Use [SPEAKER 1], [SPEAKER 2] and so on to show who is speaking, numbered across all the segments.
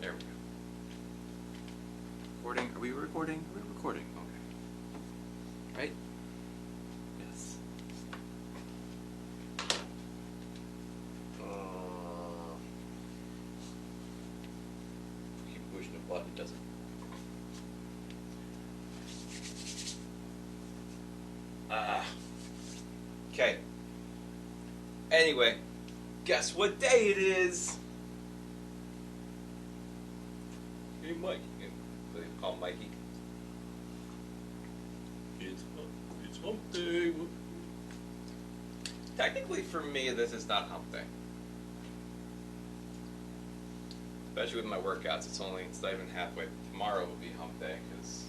[SPEAKER 1] There we go. Recording? Are we recording? We're recording. Okay. Right? Yes. Keep pushing the button, it doesn't. Okay. Anyway, guess what day it is? Hey, Mike. Call Mikey. It's hump day. Technically, for me, this is not hump day. Especially with my workouts, it's not even halfway. Tomorrow will be hump day because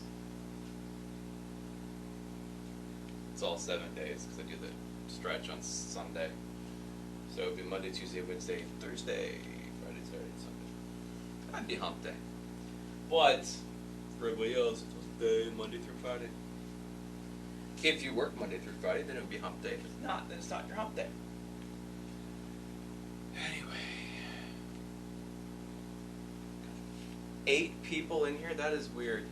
[SPEAKER 1] it's all 7 days because I do the stretch on Sunday. So it'll be Monday, Tuesday, Wednesday, Thursday, Friday, Saturday, Sunday. That'd be hump day. But for everybody else, it's hump day, Monday through Friday. If you work Monday through Friday, then it would be hump day. If it's not, then it's not your hump day. Anyway. 8 people in here? That is weird.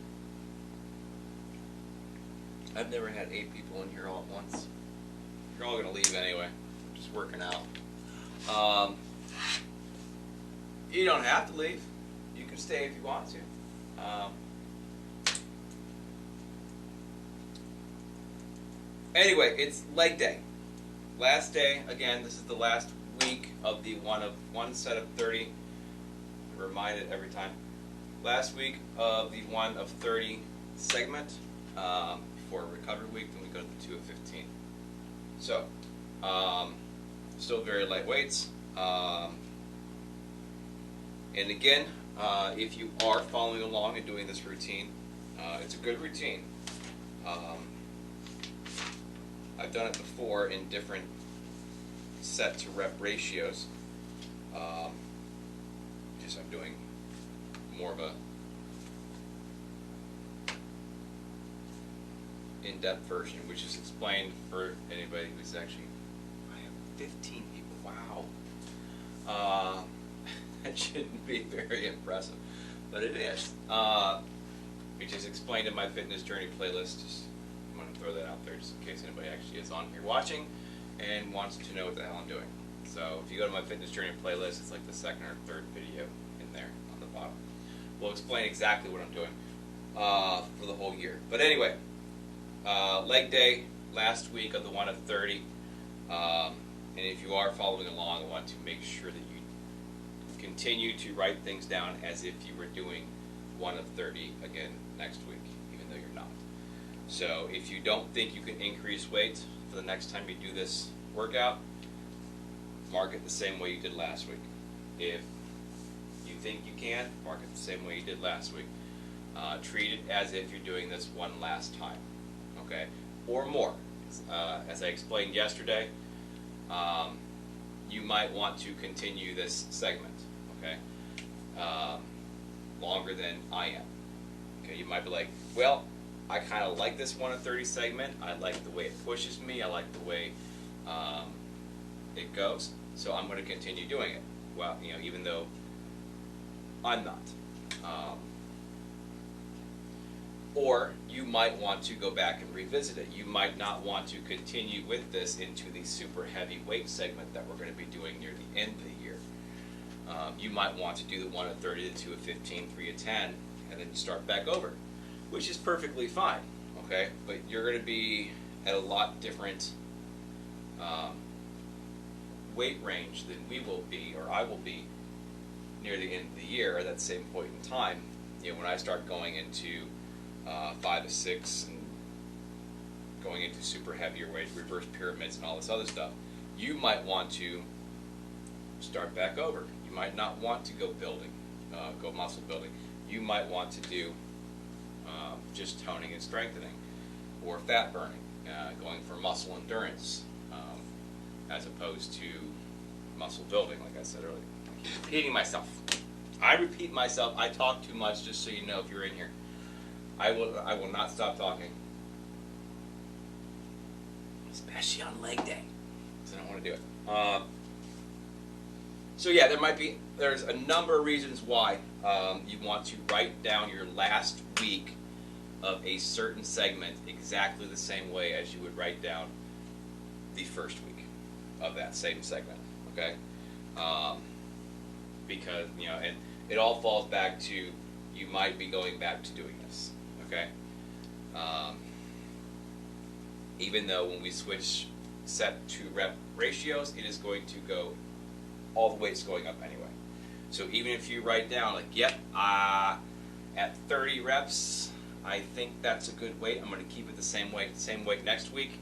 [SPEAKER 1] I've never had 8 people in here all at once. You're all going to leave anyway. I'm just working out. You don't have to leave. You can stay if you want to. Anyway, it's leg day. Last day, again, this is the last week of the one set of 30. I'm reminded every time. Last week of the 1 of 30 segment for recovery week, then we go to the 2 of 15. So, still very light weights. And again, if you are following along and doing this routine, it's a good routine. I've done it before in different set to rep ratios. Just I'm doing more of a in-depth version, which is explained for anybody who's actually. I have 15 people. Wow. That shouldn't be very impressive, but it is. Which is explained in my fitness journey playlist. Just I'm going to throw that out there just in case anybody actually is on here watching and wants to know what the hell I'm doing. So if you go to my fitness journey playlist, it's like the 2nd or 3rd video in there on the bottom. We'll explain exactly what I'm doing for the whole year. But anyway, leg day last week of the 1 of 30. And if you are following along, I want to make sure that you continue to write things down as if you were doing 1 of 30 again next week, even though you're not. So if you don't think you can increase weight for the next time you do this workout, mark it the same way you did last week. If you think you can, mark it the same way you did last week. Treat it as if you're doing this one last time, okay? Or more. As I explained yesterday, you might want to continue this segment, okay? Longer than I am. Okay, you might be like, well, I kind of like this 1 of 30 segment. I like the way it pushes me. I like the way it goes. So I'm going to continue doing it. Well, you know, even though I'm not. Or you might want to go back and revisit it. You might not want to continue with this into the super heavy weight segment that we're going to be doing near the end of the year. You might want to do the 1 of 30, the 2 of 15, 3 of 10, and then start back over, which is perfectly fine, okay? But you're going to be at a lot different weight range than we will be, or I will be, near the end of the year at that same point in time. You know, when I start going into 5 of 6 and going into super heavier weight, reverse pyramids and all this other stuff, you might want to start back over. You might not want to go building, go muscle building. You might want to do just toning and strengthening, or fat burning, going for muscle endurance, as opposed to muscle building, like I said earlier. I keep repeating myself. I repeat myself. I talk too much, just so you know if you're in here. I will not stop talking. Especially on leg day. Because I don't want to do it. So yeah, there's a number of reasons why you want to write down your last week of a certain segment exactly the same way as you would write down the first week of that same segment, okay? Because, you know, and it all falls back to you might be going back to doing this, okay? Even though when we switch set to rep ratios, it is going to go, all the weight's going up anyway. So even if you write down like, yep, at 30 reps, I think that's a good weight, I'm going to keep it the same weight next week,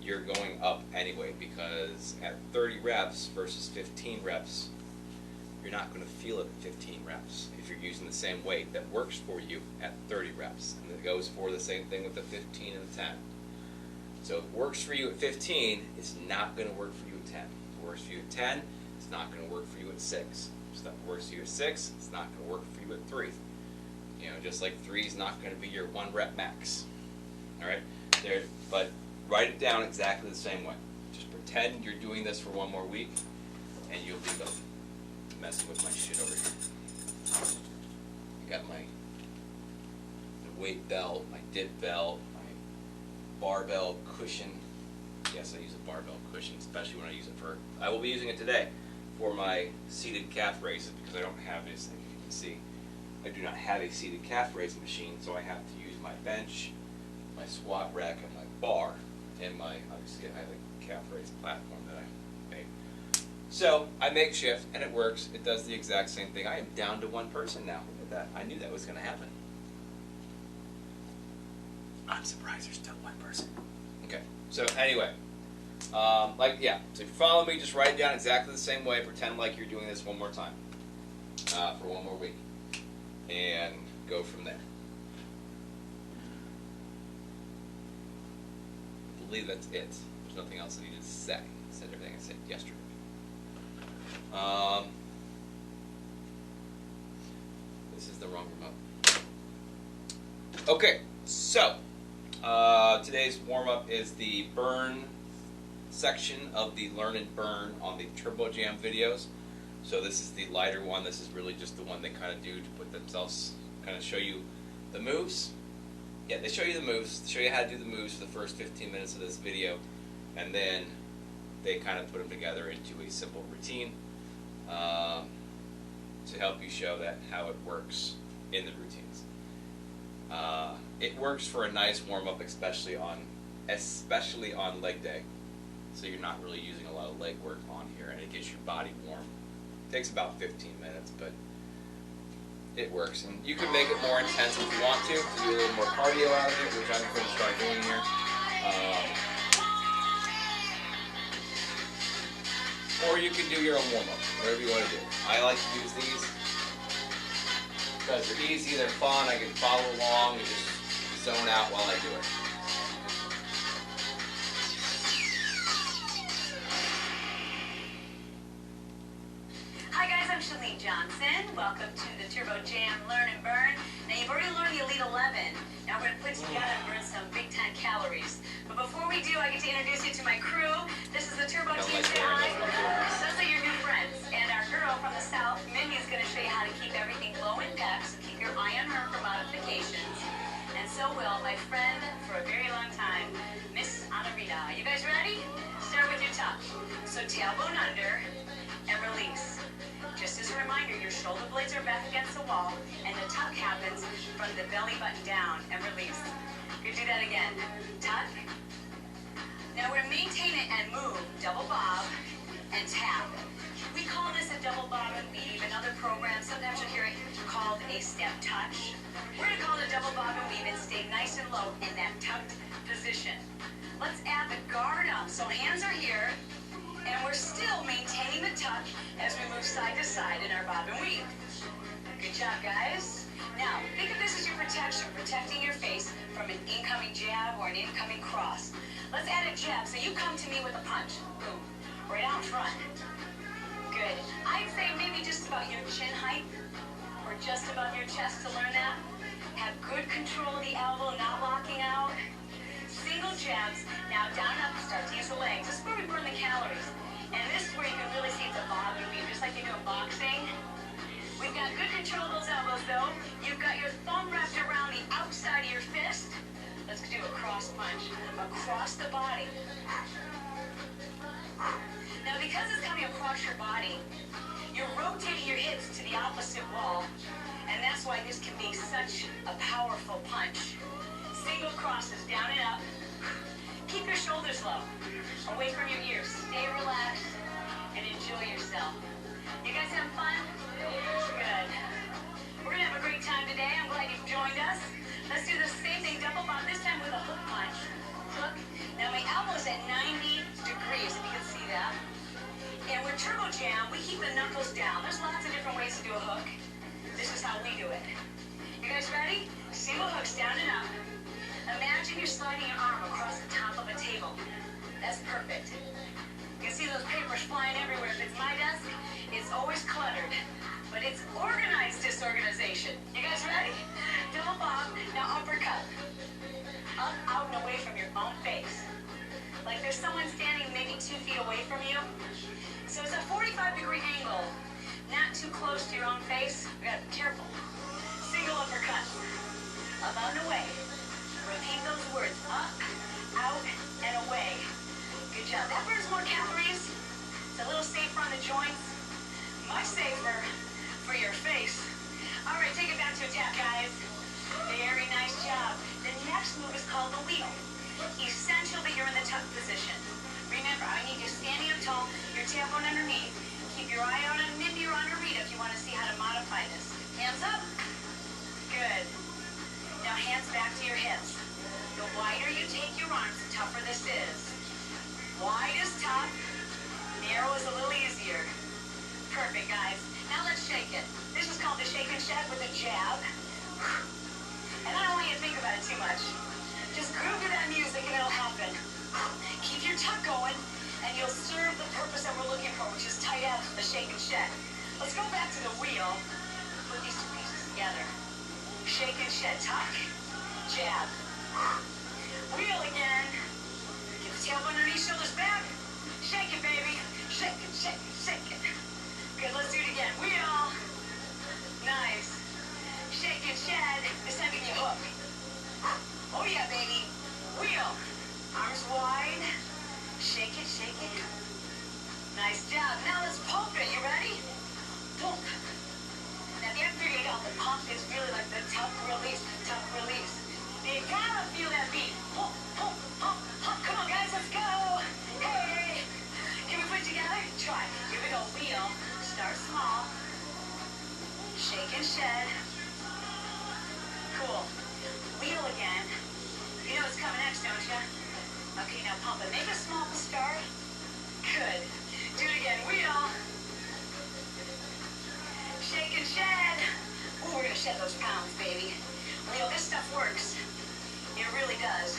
[SPEAKER 1] you're going up anyway, because at 30 reps versus 15 reps, you're not going to feel it at 15 reps if you're using the same weight that works for you at 30 reps. And it goes for the same thing with the 15 and the 10. So if it works for you at 15, it's not going to work for you at 10. If it works for you at 10, it's not going to work for you at 6. If it works for you at 6, it's not going to work for you at 3. You know, just like 3 is not going to be your 1 rep max. All right? But write it down exactly the same way. Just pretend you're doing this for 1 more week, and you'll be good. Messing with my shit over here. I got my weight belt, my dip belt, my barbell cushion. Yes, I use a barbell cushion, especially when I use it for, I will be using it today for my seated calf raises, because I don't have this, like you can see, I do not have a seated calf raise machine, so I have to use my bench, my squat rack, and my bar, and my, obviously I have a calf raise platform that I made. So I make shift, and it works. It does the exact same thing. I am down to 1 person now. Look at that. I knew that was going to happen. I'm surprised there's still 1 person. Okay. So anyway, so if you follow me, just write it down exactly the same way. Pretend like you're doing this 1 more time for 1 more week, and go from there. I believe that's it. There's nothing else I needed to say. I said everything I said yesterday. This is the wrong remote. Okay, so today's warm-up is the burn section of the Learn and Burn on the Turbo Jam videos. So this is the lighter one. This is really just the one they kind of do to put themselves, kind of show you the moves. Yeah, they show you the moves, show you how to do the moves for the first 15 minutes of this video, and then they kind of put them together into a simple routine to help you show that how it works in the routines. It works for a nice warm-up, especially on leg day. So you're not really using a lot of leg work on here, and it gets your body warm. It takes about 15 minutes, but it works. And you can make it more intense if you want to do a little more cardio out of it, which I'm going to start doing here. Or you can do your own warm-up, whatever you want to do. I like to use these because they're easy, they're fun, I can follow along and just zone out while I do it.
[SPEAKER 2] Welcome to the Turbo Jam Learn and Burn. Now you've already learned the Elite 11. Now we're going to put together and burn some big time calories. But before we do, I get to introduce you to my crew. This is the Turbo Team. Say hi. Those are your new friends. And our girl from the south, Mindy, is going to show you how to keep everything low in pep, so keep your eye on her for modifications. And so will my friend for a very long time, Miss Anarita. You guys ready? Start with your tuck. So tailbone under and release. Just as a reminder, your shoulder blades are back against the wall, and the tuck happens from the belly button down and release. You do that again. Tuck. Now we're maintain it and move. Double bob and tap. We call this a double bob and weave. In other programs, sometimes you'll hear it called a step touch. We're going to call it a double bob and weave and stay nice and low in that tucked position. Let's add the guard up. So hands are here. And we're still maintaining the tuck as we move side to side in our bob and weave. Good job, guys. Now, think of this as your protection, protecting your face from an incoming jab or an incoming cross. Let's add a jab. So you come to me with a punch. Boom. Right out front. Good. I'd say maybe just about your chin height or just above your chest to learn that. Have good control of the elbow, not locking out. Single jabs. Now down and up, start to use the legs. This is where we burn the calories. And this is where you can really see it's a bobbing weave, just like you do in boxing. We've got good control of those elbows though. You've got your thumb wrapped around the outside of your fist. Let's do a cross punch across the body. Now because it's coming across your body, you're rotating your hips to the opposite wall. And that's why this can be such a powerful punch. Single crosses, down and up. Keep your shoulders low, away from your ears. Stay relaxed and enjoy yourself. You guys having fun? Good. We're gonna have a great time today. I'm glad you've joined us. Let's do the same thing, double bump, this time with a hook punch. Hook. Now my elbow's at 90 degrees, if you can see that. And with Turbo Jam, we keep the knuckles down. There's lots of different ways to do a hook. This is how we do it. You guys ready? Single hooks down and up. Imagine you're sliding your arm across the top of a table. That's perfect. You can see those papers flying everywhere. If it's my desk, it's always cluttered. But it's organized disorganization. You guys ready? Double bump. Now uppercut. Up, out, and away from your own face. Like there's someone standing maybe 2 feet away from you. So it's a 45-degree angle. Not too close to your own face. We gotta be careful. Single uppercut. Up, out, and away. Repeat those words. Up, out, and away. Good job. That burns more calories. It's a little safer on the joints. Much safer for your face. All right, take it back to a tap, guys. Very nice job. The next move is called the wheel. Essential that you're in the tuck position. Remember, I need you standing up tall, your tailbone underneath. Keep your eye out on Mindy or on Rita if you want to see how to modify this. Hands up. Good. Now hands back to your hips. The wider you take your arms, the tougher this is. Wide is tough. Narrow is a little easier. Perfect, guys. Now let's shake it. This is called the shake and shed with a jab. And I don't want you to think about it too much. Just groove to that music and it'll happen. Keep your tuck going and you'll serve the purpose that we're looking for, which is tight abs, the shake and shed. Let's go back to the wheel. Put these two pieces together. Shake and shed, tuck, jab. Wheel again. Get the tailbone underneath, shoulders back. Shake it, baby. Shake it, shake it, shake it. Good, let's do it again. Wheel. Nice. Shake and shed. This time we can hook. Oh yeah, baby. Wheel. Arms wide. Shake it, shake it. Nice job. Now let's pump it. You ready? Pump. Now the F38 on the pump is really like the tuck release, tuck release. You gotta feel that beat. Pump, pump, pump, pump. Come on, guys, let's go. Hey. Can we put it together? Try. Here we go. Wheel. Start small. Shake and shed. Cool. Wheel again. You know what's coming next, don't you? Okay, now pump it. Make a small start. Good. Do it again. Wheel. Shake and shed. Ooh, we're gonna shed those pounds, baby. Wheel, this stuff works. It really does.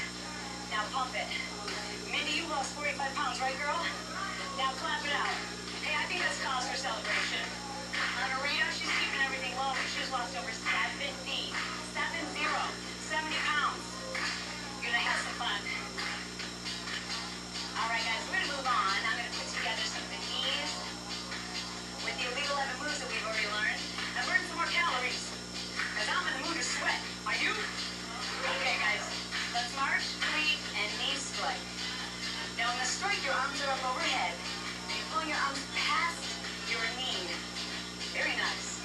[SPEAKER 2] Now pump it. Mindy, you lost 45 pounds, right, girl? Now clap it out. Hey, I think that's cause for celebration. Rita, she's keeping everything low. She's lost over 70 pounds. You're gonna have some fun. All right, guys, we're gonna move on. I'm gonna put together some of the knees with the Elite 11 moves that we've already learned and burn some more calories. Because I'm in the mood to sweat. Are you? Okay, guys, let's march, plie, and knee strike. Now, in the strike, your arms are up overhead. And you're pulling your arms past your knee. Very nice.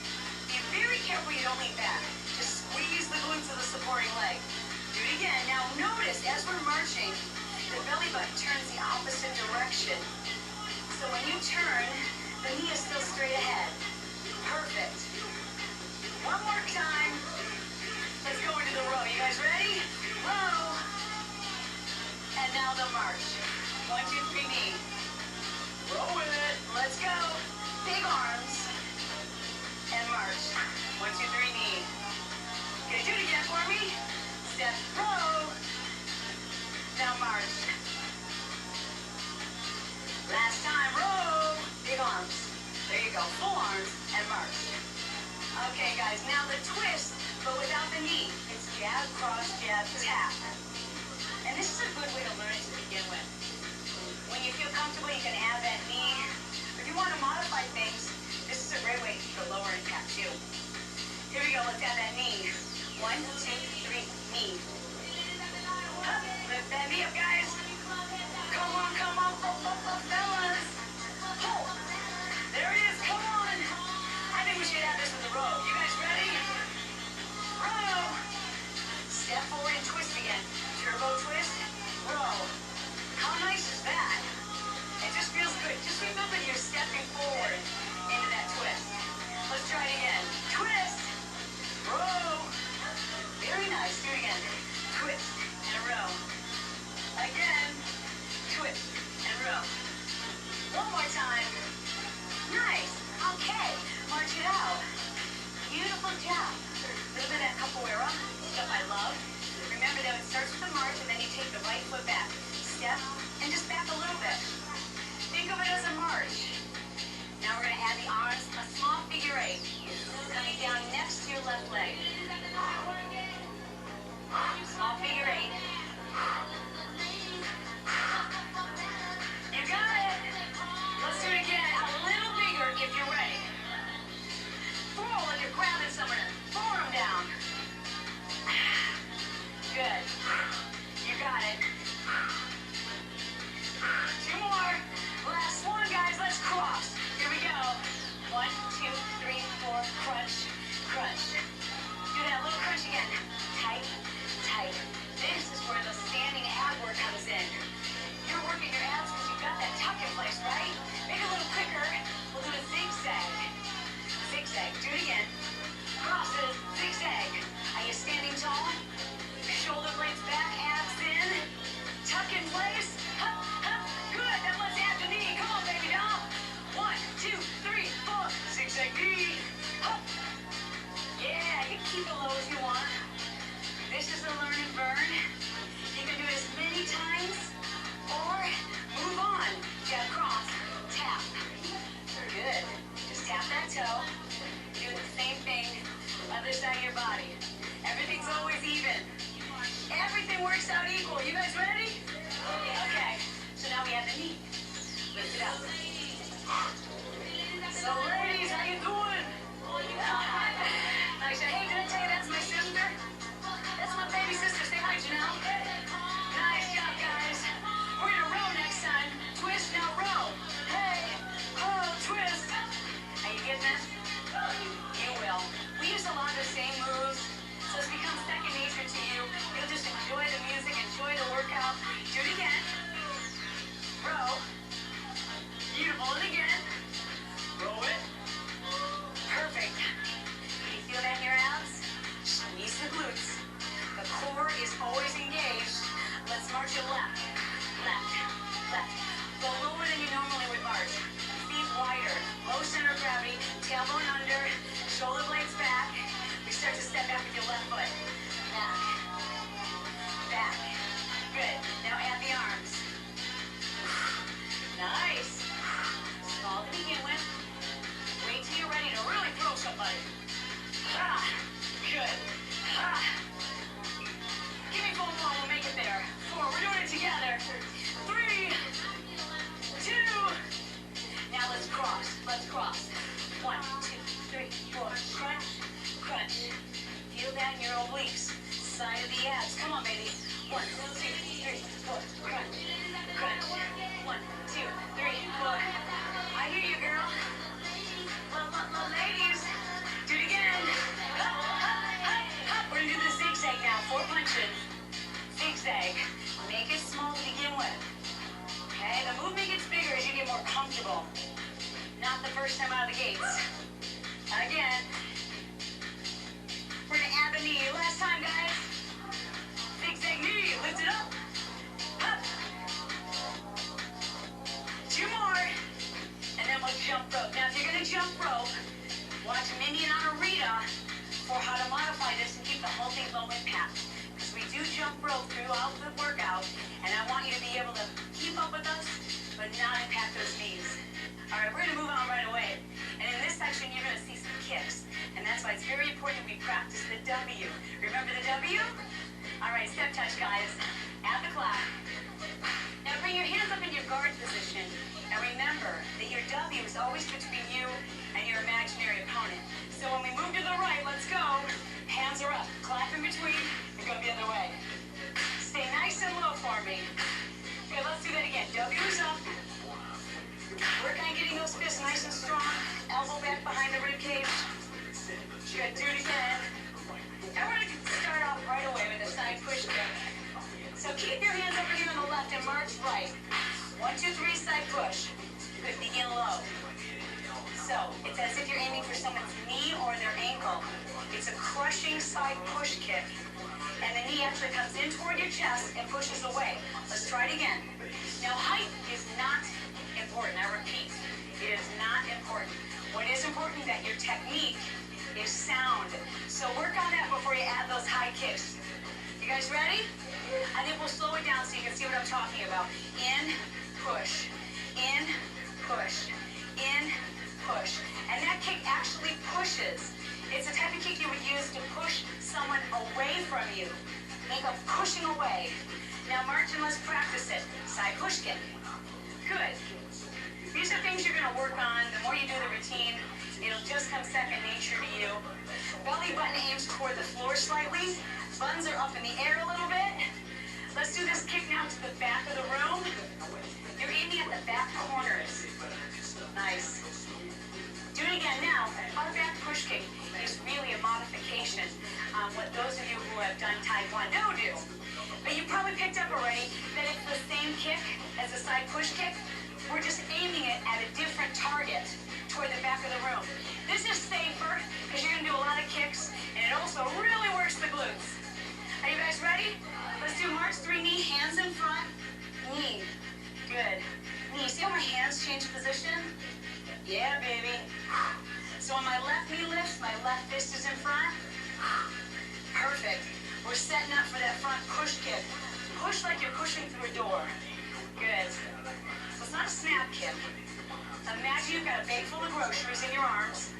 [SPEAKER 2] Be very careful you don't lean back. Just squeeze the glutes of the supporting leg. Do it again. Now, notice, as we're marching, the belly button turns the opposite direction. So when you turn, the knee is still straight ahead. Perfect. One more time. Let's go into the row. You guys ready? Row. And now the march. 1, 2, 3, knee. Roll with it. Let's go. Big arms. And march. 1, 2, 3, knee. Okay, do it again for me. Step, row. Now march. Last time, row. Big arms. There you go. Full arms and march. Okay, guys, now the twist, but without the knee. It's jab, cross, jab, tap. And this is a good way to learn it to begin with. When you feel comfortable, you can add that knee. If you want to modify things, this is a great way for lower impact too. Here we go, let's add that knee. 1, 2, 3, knee. Lift that knee up, guys. Come on, fellas. Pull. There it is, come on. I think we should add this with the row. You guys ready? Row. Step forward and twist again. Turbo twist, row. How nice is that? It just feels good. Just remember you're stepping forward into that twist. Let's try it again. Twist, row. Very nice. Do it again. Twist and row. Again, twist and row. One more time. Nice. Okay. March it out. Beautiful job. A little bit of that capoeira stuff I love. Remember that it starts with the march and then you take the right foot back. Step and just back a little bit. Think of it as a march. Now we're going to add the arms, a small figure 8. Coming down next to your left leg. Small figure 8. You got it. Let's do it again. A little bigger if you're ready. Throw like you're grabbing someone. Forearm down. Good. You got it. 2 more. Last one, guys. Let's cross. Here we go. 1, 2, 3, 4. Crunch. Crunch. Do that little crunch again. Tight. Tight. This is where the standing ab work comes in. You're working your abs because you've got that tuck in place, right? Make it a little quicker. We'll do a zigzag. Zigzag. Do it again. Crosses. Zigzag. Are you standing tall? Shoulder blades back, abs in. Tuck in place. Hup, hup. Good. Then let's add the knee. Come on, baby doll. 1, 2, 3, 4. Zigzag knee. Hup. Yeah, you can keep it low as you want. This is a learn and burn. You can do it as many times or move on. Jab, cross, tap. Good. Just tap that toe. Do the same thing other side of your body. Everything's always even. Everything works out equal. You guys ready? Okay. So now we have the knee. Lift it up. So ladies, how you doing? Nice. Hey, did I tell you that's my sister? That's my baby sister. Say hi, Janelle. Nice job, guys. We're gonna row next time. Twist, now row. Hey, oh, twist. Are you getting this? You will. We use a lot of the same moves, so it's become second nature to you. You'll just enjoy the music, enjoy the workout. Do it again. Row. Beautiful. And again. Row it. Perfect. You feel that in your abs? Squeeze the glutes. The core is always engaged. Let's march it left. Left. Left. Go lower than you normally would march. Feet wider. Low center of gravity. Tailbone under. Shoulder blades back. We start to step back with your left foot. Back. Back. Good. Now add the arms. Nice. Small to begin with. Wait till you're ready to really throw somebody. Ah. Good. Ah. Give me 4 more. We'll make it there. 4. We're doing it together. 3. 2. Now let's cross. Let's cross. 1, 2, 3, 4. Crunch. Crunch. Feel that in your obliques. Side of the abs. Come on, baby. 1, 2, 3, 4. Crunch. Crunch. 1, 2, 3, 4. I hear you, girl. Ladies. Do it again. Hup, hup, hup, hup. We're gonna do the zigzag now. 4 punches. Zigzag. Make it small to begin with. Okay, the movement gets bigger as you get more comfortable. Not the first time out of the gates. Again. We're gonna add the knee. Last time, guys. Zigzag knee. Lift it up. Up. 2 more. And then we'll jump rope. Now, if you're gonna jump rope, watch Mindy and Anarita for how to modify this and keep the whole thing low impact. Because we do jump rope throughout the workout, and I want you to be able to keep up with us, but not impact those knees. All right, we're gonna move on right away. And in this section, you're gonna see some kicks. And that's why it's very important that we practice the W. Remember the W? All right, step touch, guys. At the clap. Now bring your hands up in your guard position. And remember that your W is always between you and your imaginary opponent. So when we move to the right, let's go. Hands are up. Clap in between and go the other way. Stay nice and low for me. Okay, let's do that again. W is up. Work on getting those fists nice and strong. Elbow back behind the rib cage. Good. Do it again. And we're going to start off right away with a side push kick. So keep your hands over here on the left and march right. 1, 2, 3, side push. Good. Begin low. So it's as if you're aiming for someone's knee or their ankle. It's a crushing side push kick. And the knee actually comes in toward your chest and pushes away. Let's try it again. Now height is not important. I repeat, it is not important. What is important is that your technique is sound. So work on that before you add those high kicks. You guys ready? I think we'll slow it down so you can see what I'm talking about. In, push. In, push. In, push. And that kick actually pushes. It's the type of kick you would use to push someone away from you. Think of pushing away. Now march and let's practice it. Side push kick. Good. These are things you're going to work on. The more you do the routine, it'll just come second nature to you. Belly button aims toward the floor slightly. Buns are up in the air a little bit. Let's do this kick now to the back of the room. You're aiming at the back corners. Nice. Do it again now. Our back push kick is really a modification on what those of you who have done Taekwondo do. But you probably picked up already that it's the same kick as a side push kick. We're just aiming it at a different target toward the back of the room. This is safer because you're going to do a lot of kicks, and it also really works the glutes. Are you guys ready? Let's do march 3 knee, hands in front, knee. Good. Knee. See how my hands change position? Yeah, baby. So when my left knee lifts, my left fist is in front. Perfect. We're setting up for that front push kick. Push like you're pushing through a door. Good. So it's not a snap kick. Imagine you've got a bag full of groceries in your arms,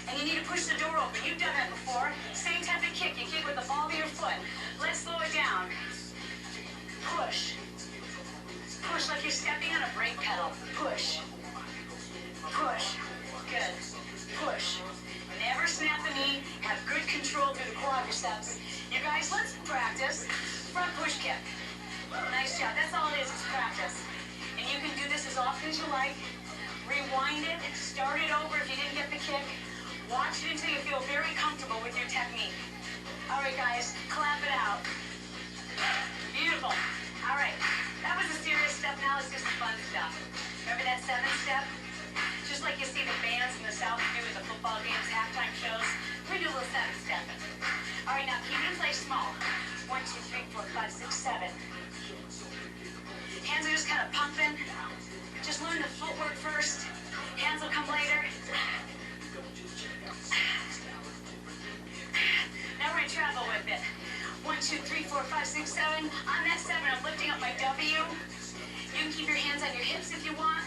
[SPEAKER 2] and you need to push the door open. You've done that before. Same type of kick. You kick with the ball of your foot. Let's slow it down. Push. Push like you're stepping on a brake pedal. Push. Push. Good. Push. Never snap the knee. Have good control through the quadriceps. You guys, let's practice front push kick. Nice job. That's all it is practice. And you can do this as often as you like. Rewind it. Start it over if you didn't get the kick. Watch it until you feel very comfortable with your technique. All right, guys. Clap it out. Beautiful. All right. That was the serious stuff. Now let's do some fun stuff. Remember that 7th step? Just like you see the bands in the South do at the football games, halftime shows, we do a little 7-step. All right, now keep it in place small. 1, 2, 3, 4, 5, 6, 7. Hands are just kind of pumping. Just learn the footwork first. Hands will come later. Now we're going to travel with it. 1, 2, 3, 4, 5, 6, 7. On that 7, I'm lifting up my W. You can keep your hands on your hips if you want.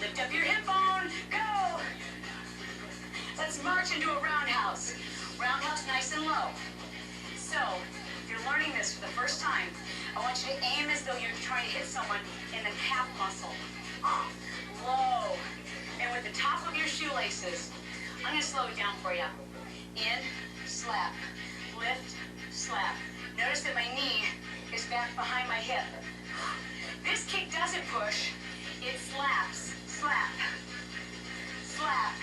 [SPEAKER 2] Lift up your hip bone. Go! Let's march into a roundhouse. Roundhouse nice and low. So, if you're learning this for the first time, I want you to aim as though you're trying to hit someone in the calf muscle. Low. And with the top of your shoelaces, I'm going to slow it down for you. In, slap. Lift, slap. Notice that my knee is back behind my hip. This kick doesn't push. It slaps. Slap. Slap.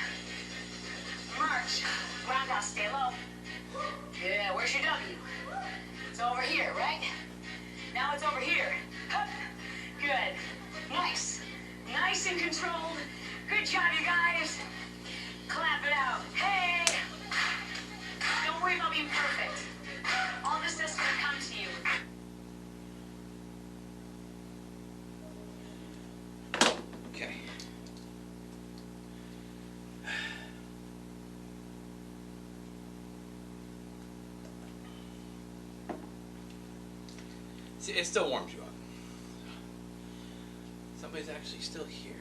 [SPEAKER 2] March. Roundhouse. Stay low. Yeah, where's your W? It's over here, right? Now it's over here. Hup. Good. Nice. Nice and controlled. Good job, you guys. Clap it out. Hey! Don't worry about being perfect. All this stuff's going to come to you.
[SPEAKER 1] Okay. See, it still warms you up. Somebody's actually still here.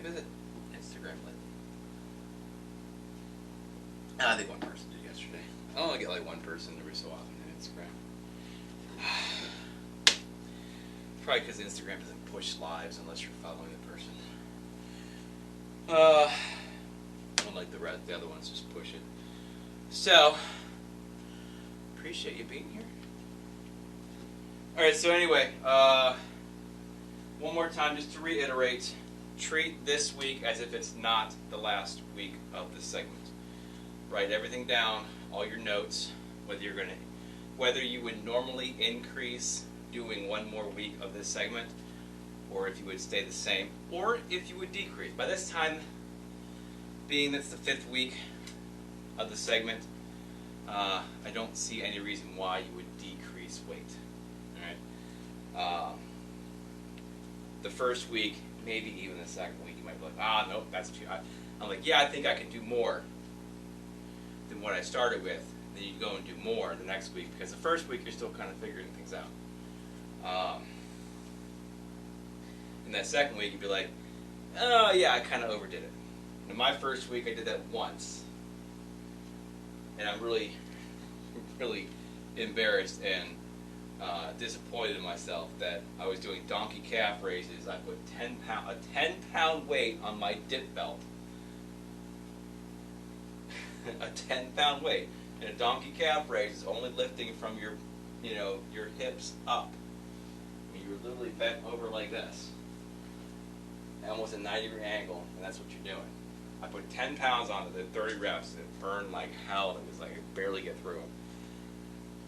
[SPEAKER 1] visit Instagram lately? I think one person did yesterday. I only get like one person every so often on Instagram. Probably because Instagram doesn't push lives unless you're following the person. Unlike the other ones, just push it. So, appreciate you being here. Alright, so anyway, one more time just to reiterate, treat this week as if it's not the last week of this segment. Write everything down, all your notes, whether you would normally increase doing one more week of this segment, or if you would stay the same, or if you would decrease. By this time, being that's the 5th week of the segment, I don't see any reason why you would decrease weight. All right. The first week, maybe even the second week, you might be like, nope, that's too high. I'm like, yeah, I think I can do more than what I started with. Then you go and do more the next week, because the first week you're still kind of figuring things out. And that second week you'd be like, oh yeah, I kind of overdid it. In my first week I did that once, and I'm really, really embarrassed and disappointed in myself that I was doing donkey calf raises. I put a 10-pound weight on my dip belt. A 10-pound weight. And a donkey calf raise is only lifting from your hips up. I mean, you're literally bent over like this. At almost a 90-degree angle, and that's what you're doing. I put 10 pounds on it at 30 reps, and it burned like hell, and it was like I could barely get through them.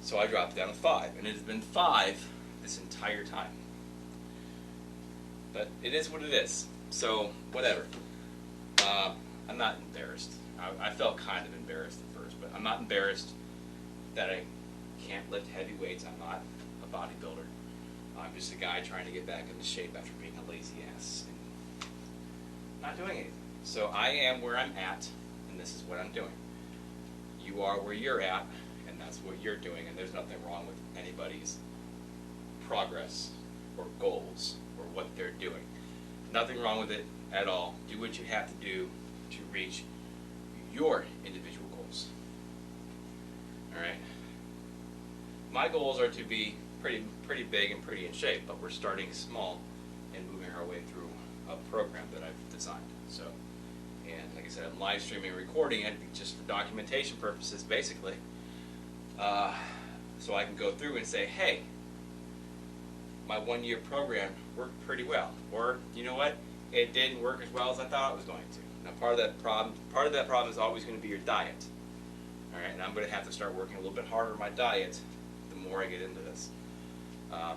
[SPEAKER 1] So I dropped down to 5, and it has been 5 this entire time. But it is what it is. So, whatever. I'm not embarrassed. I felt kind of embarrassed at first, but I'm not embarrassed that I can't lift heavy weights. I'm not a bodybuilder. I'm just a guy trying to get back into shape after being a lazy ass and not doing anything. So I am where I'm at, and this is what I'm doing. You are where you're at, and that's what you're doing, and there's nothing wrong with anybody's progress or goals or what they're doing. Nothing wrong with it at all. Do what you have to do to reach your individual goals. Alright? My goals are to be pretty big and pretty in shape, but we're starting small and moving our way through a program that I've designed. So, and like I said, I'm live streaming and recording it just for documentation purposes, basically. So I can go through and say, hey, my 1-year program worked pretty well. Or, you know what? It didn't work as well as I thought it was going to. Now, part of that problem is always going to be your diet. All right, and I'm going to have to start working a little bit harder on my diet the more I get into this,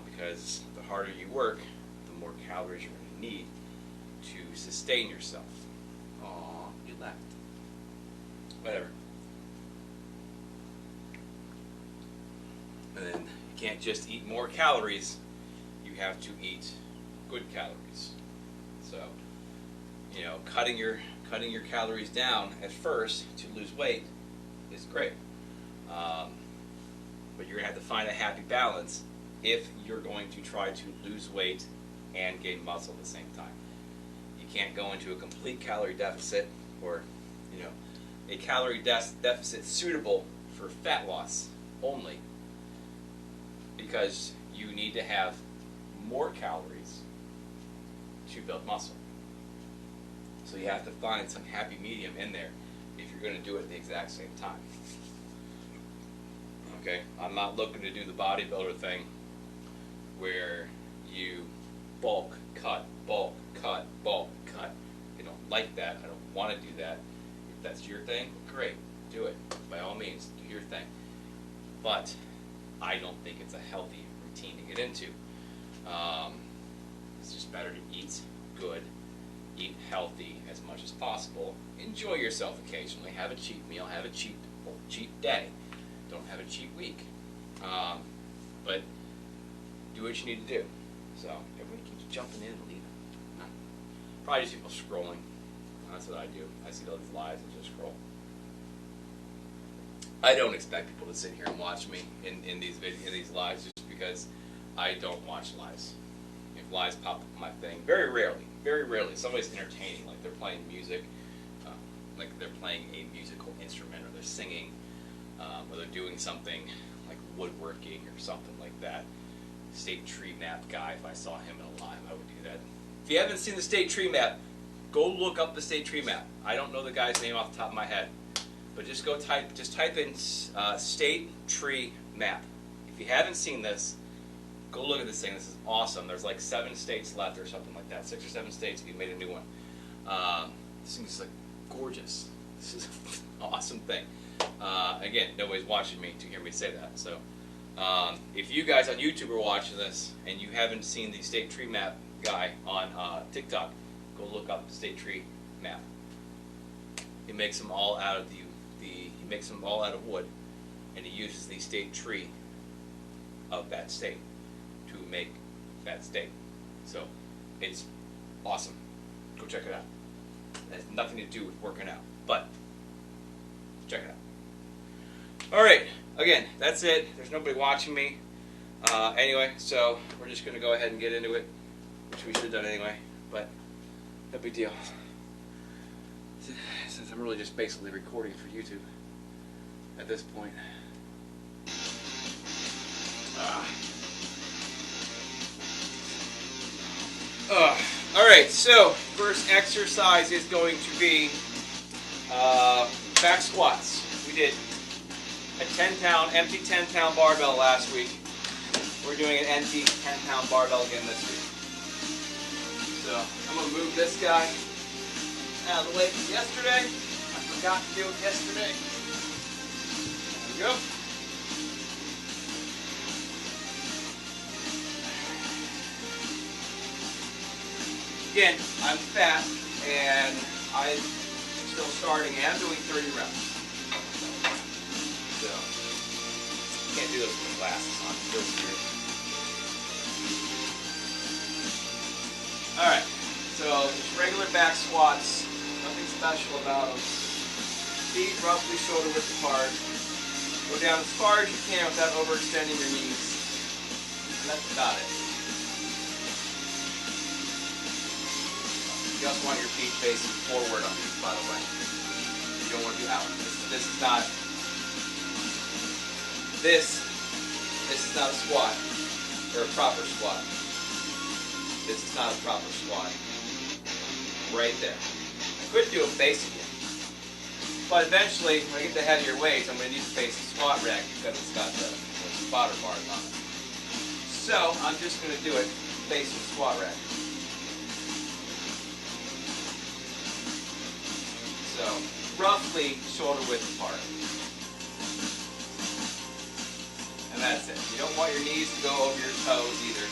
[SPEAKER 1] because the harder you work, the more calories you're going to need to sustain yourself. Aw, you left. Whatever. And then you can't just eat more calories. You have to eat good calories. So, you know, cutting your calories down at first to lose weight is great, but you're gonna have to find a happy balance if you're going to try to lose weight and gain muscle at the same time. You can't go into a complete calorie deficit, or a calorie deficit suitable for fat loss only, because you need to have more calories to build muscle. So you have to find some happy medium in there if you're going to do it at the exact same time. Okay, I'm not looking to do the bodybuilder thing where you bulk, cut, bulk, cut, bulk, cut. I don't like that. I don't want to do that. If that's your thing, great, do it. By all means, do your thing. But I don't think it's a healthy routine to get into. It's just better to eat good, eat healthy as much as possible. Enjoy yourself occasionally. Have a cheat meal. Have a cheat day. Don't have a cheat week. But do what you need to do. So everybody keeps jumping in and leaving. Huh? Probably just people scrolling. That's what I do. I see all these lives and just scroll. I don't expect people to sit here and watch me in these lives just because I don't watch lives. if lies pop up on my thing, very rarely, somebody's entertaining, like they're playing music, like they're playing a musical instrument, or they're singing, or they're doing something like woodworking or something like that. State tree map guy, if I saw him in a live, I would do that. If you haven't seen the state tree map, go look up the state tree map. I don't know the guy's name off the top of my head, but just type in state tree map. If you haven't seen this, go look at this thing. This is awesome. There's like 7 states left or something like that. 6 or 7 states. He made a new one. This thing is like gorgeous. This is an awesome thing. Again, nobody's watching me to hear me say that. So if you guys on YouTube are watching this and you haven't seen the state tree map guy on TikTok, go look up the state tree map. He makes them all out of he makes them all out of wood, and he uses the state tree of that state to make that state. So it's awesome. Go check it out. It has nothing to do with working out, but check it out. All right, again, that's it. There's nobody watching me. Anyway, so we're just going to go ahead and get into it, which we should have done anyway, but no big deal. Since I'm really just basically recording for YouTube at this point. Alright, so first exercise is going to be back squats. We did a 10-pound, empty 10-pound barbell last week. We're doing an empty 10-pound barbell again this week. So I'm going to move this guy out of the way from yesterday. I forgot to do it yesterday. There we go. Again, I'm fast and I'm still starting and I'm doing 30 reps. So, can't do this with the glasses on. It feels weird. Alright, so just regular back squats. Nothing special about them. Feet roughly shoulder width apart. Go down as far as you can without overextending your knees. And that's about it. You also want your feet facing forward on these, by the way. You don't want to be out. This is not. This is not a squat or a proper squat. This is not a proper squat. Right there. I could do a face again. But eventually, when I get the heavier weights, I'm going to need to face the squat rack because it's got the spotter bars on it. So, I'm just going to do it facing the squat rack. So, roughly shoulder width apart. And that's it. You don't want your knees to go over your toes either.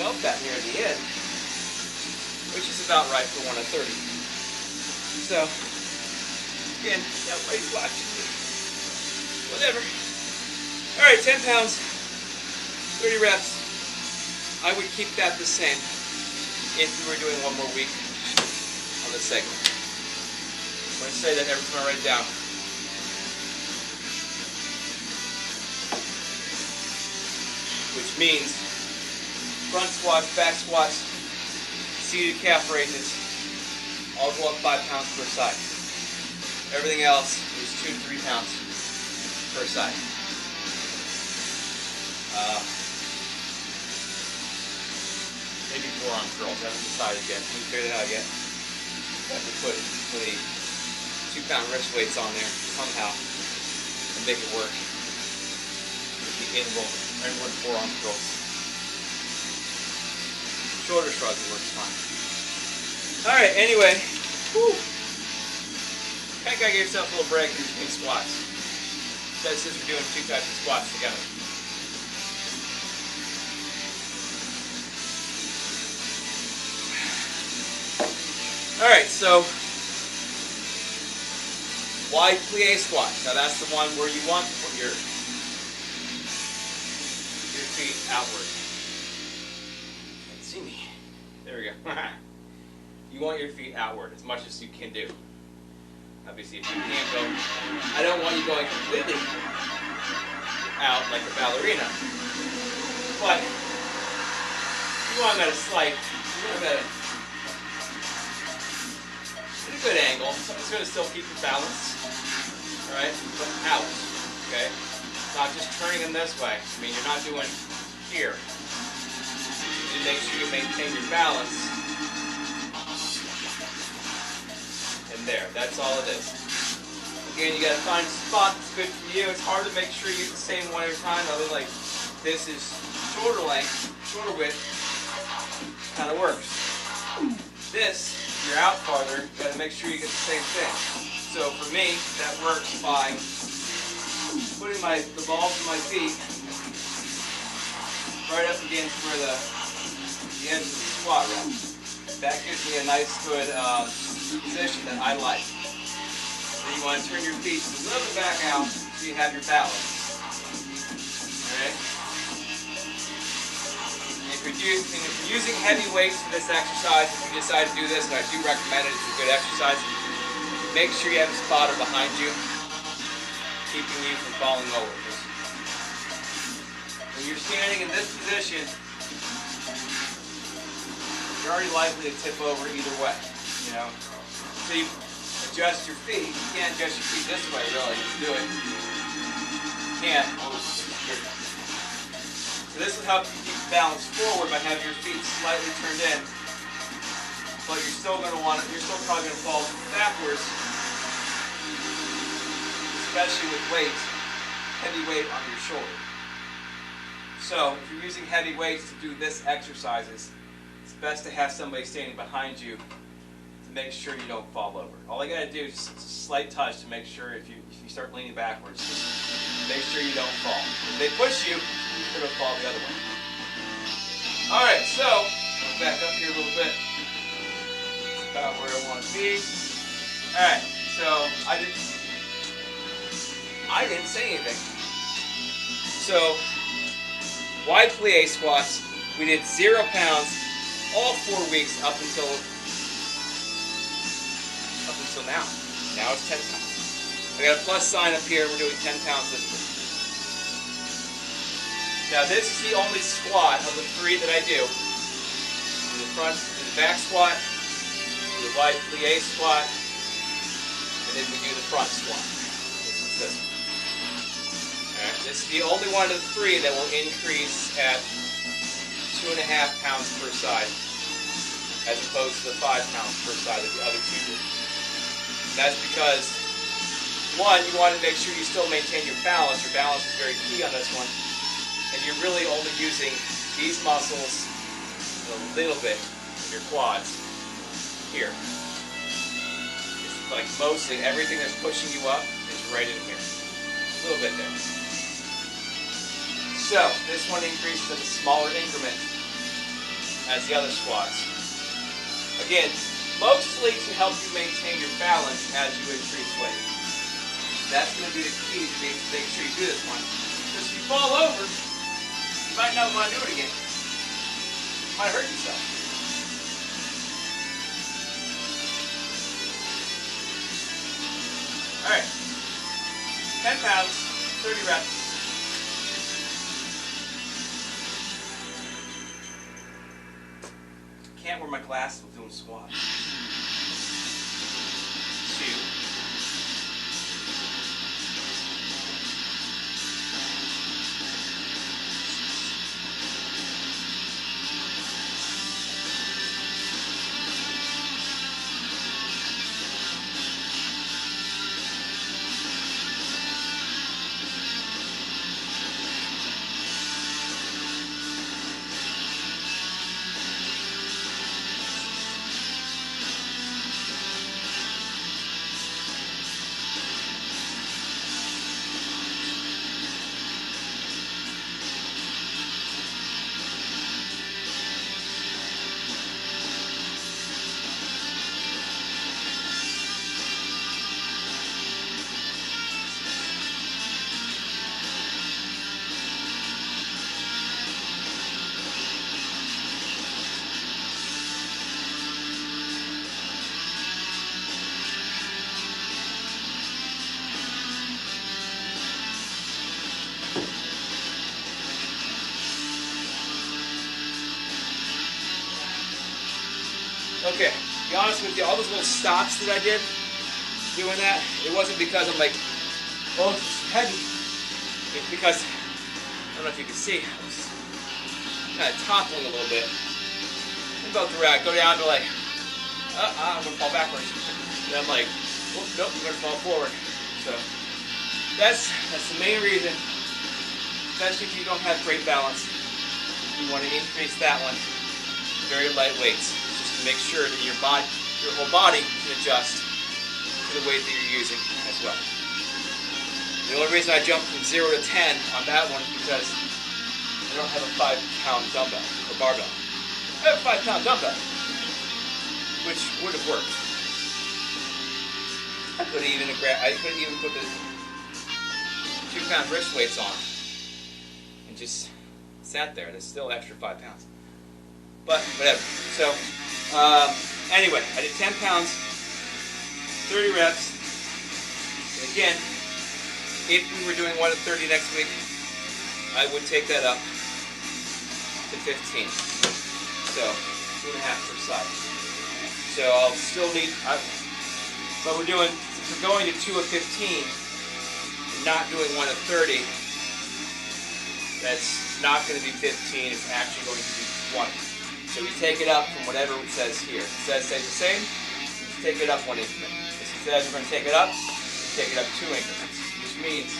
[SPEAKER 1] Felt that near the end, which is about right for one at 30. So, again, nobody's watching me. Whatever. Alright, 10 pounds, 30 reps. I would keep that the same if we were doing one more week on this segment. I'm going to say that every time I write it down. Which means front squats, back squats, seated calf raises, all go up 5 pounds per side. Everything else is 2 to 3 pounds per side. Maybe forearm curls. I haven't decided yet. Haven't figured it out yet. I have to put the 2-pound wrist weights on there somehow and make it work with the inward forearm curls. Shoulder shrugs works fine. All right. Anyway, whew. Kind of gotta give yourself a little break in between squats, especially since we're doing 2 types of squats together. Alright, so wide plie squat. Now that's the one where you want to put your feet outward. Can't see me. There we go. You want your feet outward as much as you can do. Obviously, if you can't go, I don't want you going completely out like a ballerina. But you want them at a slight, you want them at a good angle, so it's going to still keep your balance, right? But out, okay? Not just turning them this way. I mean, you're not doing here. You make sure you maintain your balance. And there, that's all it is. Again, you got to find a spot that's good for you. It's hard to make sure you do the same one every time. Other like this is shoulder length, shoulder width, kind of works. This, you're out farther, you got to make sure you get the same thing. So for me, that works by putting the balls of my feet right up against where the ends of the squat rest. That gives me a nice, good position that I like. Then you want to turn your feet a little bit back out so you have your balance. Alright? If you're using heavy weights for this exercise, if you decide to do this, and I do recommend it, it's a good exercise, make sure you have a spotter behind you, keeping you from falling over. When you're standing in this position, you're already likely to tip over either way, you know. So you adjust your feet. You can't adjust your feet this way, really. You do it. You can't. So this will help you keep balance forward by having your feet slightly turned in, but you're still probably going to fall backwards, especially with weight, heavy weight on your shoulder. So if you're using heavy weights to do this exercises, it's best to have somebody standing behind you to make sure you don't fall over. All you got to do is just a slight touch to make sure if you start leaning backwards, just make sure you don't fall. If they push you, you're going to fall the other way. All right, so I'll back up here a little bit. That's about where I want to be. All right, so I didn't say anything. So wide plie squats, we did 0 pounds all 4 weeks up until now. Now it's 10 pounds. I got a plus sign up here. We're doing 10 pounds this week. Now this is the only squat of the 3 that I do. Do the front, do the back squat, do the wide plie squat, and then we do the front squat. This is this one. Alright, this is the only one of the 3 that will increase at 2.5 pounds per side, as opposed to the 5 pounds per side that the other 2 do. That's because, one, you want to make sure you still maintain your balance. Your balance is very key on this one. And you're really only using these muscles a little bit in your quads here. It's like mostly everything that's pushing you up is right in here. A little bit there. So, this one increases at a smaller increment as the other squats. Again, mostly to help you maintain your balance as you increase weight. That's going to be the key to make sure you do this one. Because if you fall over, you might not want to do it again. You might hurt yourself. Alright. 10 pounds, 30 reps. Can't wear my glasses while doing squats. 2, Okay, to be honest with you, all those little stops that I did doing that, it wasn't because I'm like, oh, it's heavy. It's because, I don't know if you can see, I was kind of toppling a little bit. And go through that, go down to like, I'm going to fall backwards. And I'm like, oh, nope, I'm going to fall forward. So that's the main reason, especially if you don't have great balance. You want to increase that one. Very light weights, just to make sure that your whole body can adjust to the weight that you're using as well. The only reason I jumped from 0 to 10 on that one is because I don't have a 5-pound dumbbell or barbell. I have a 5-pound dumbbell, which would have worked. I could even put the 2-pound wrist weights on and just sat there, and it's still extra 5 pounds. But whatever. So anyway, I did 10 pounds, 30 reps. And again, if we were doing 1 to 30 next week, I would take that up to 15. So 2.5 per side. So I'll still need, but if we're going to 2 of 15, and not doing 1 of 30, that's not going to be 15, it's actually going to be 20. So we take it up from whatever it says here. It says stay the same, we take it up 1 increment. If it says we're going to take it up, we take it up 2 increments, which means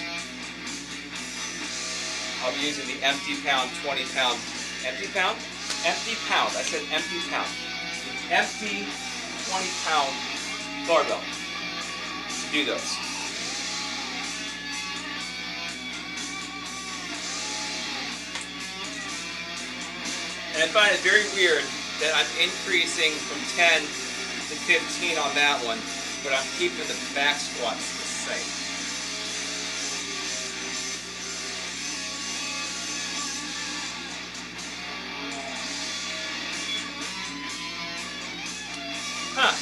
[SPEAKER 1] I'll be using the empty pound, 20 pound, empty pound? Empty pound, I said empty pound. The empty 20 pound barbell to do those. And I find it very weird that I'm increasing from 10 to 15 on that one, but I'm keeping the back squats the same. Huh.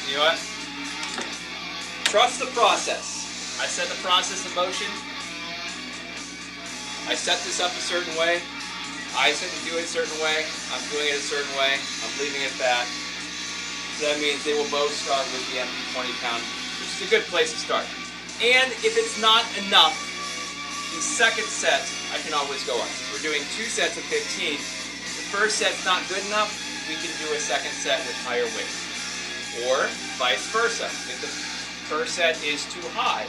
[SPEAKER 1] You know what? Trust the process. I set the process in motion. I set this up a certain way. I said to do it a certain way. I'm doing it a certain way. I'm leaving it that. So that means they will both start with the empty 20 pound, which is a good place to start. And if it's not enough, the second set, I can always go up. Since we're doing 2 sets of 15, the first set's not good enough, we can do a second set with higher weight. Or vice versa. If the first set is too high,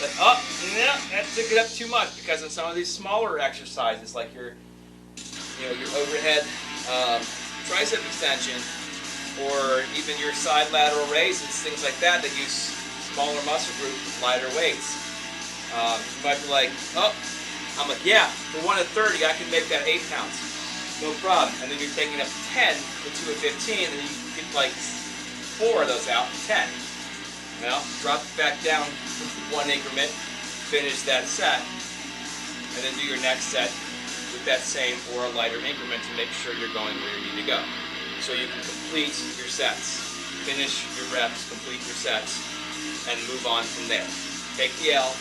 [SPEAKER 1] but that took it up too much, because in some of these smaller exercises, like your overhead tricep extension, or even your side lateral raises, things like that, that use smaller muscle groups with lighter weights. You might be like, oh, I'm like, yeah, for 1 to 30, I can make that 8 pounds. No problem. And then you're taking up 10 for 2 of 15, and then you get like 4 of those out, 10. Well, drop it back down 1 increment, finish that set, and then do your next set with that same or a lighter increment to make sure you're going where you need to go. So you can complete your sets, finish your reps, complete your sets, and move on from there. Take the L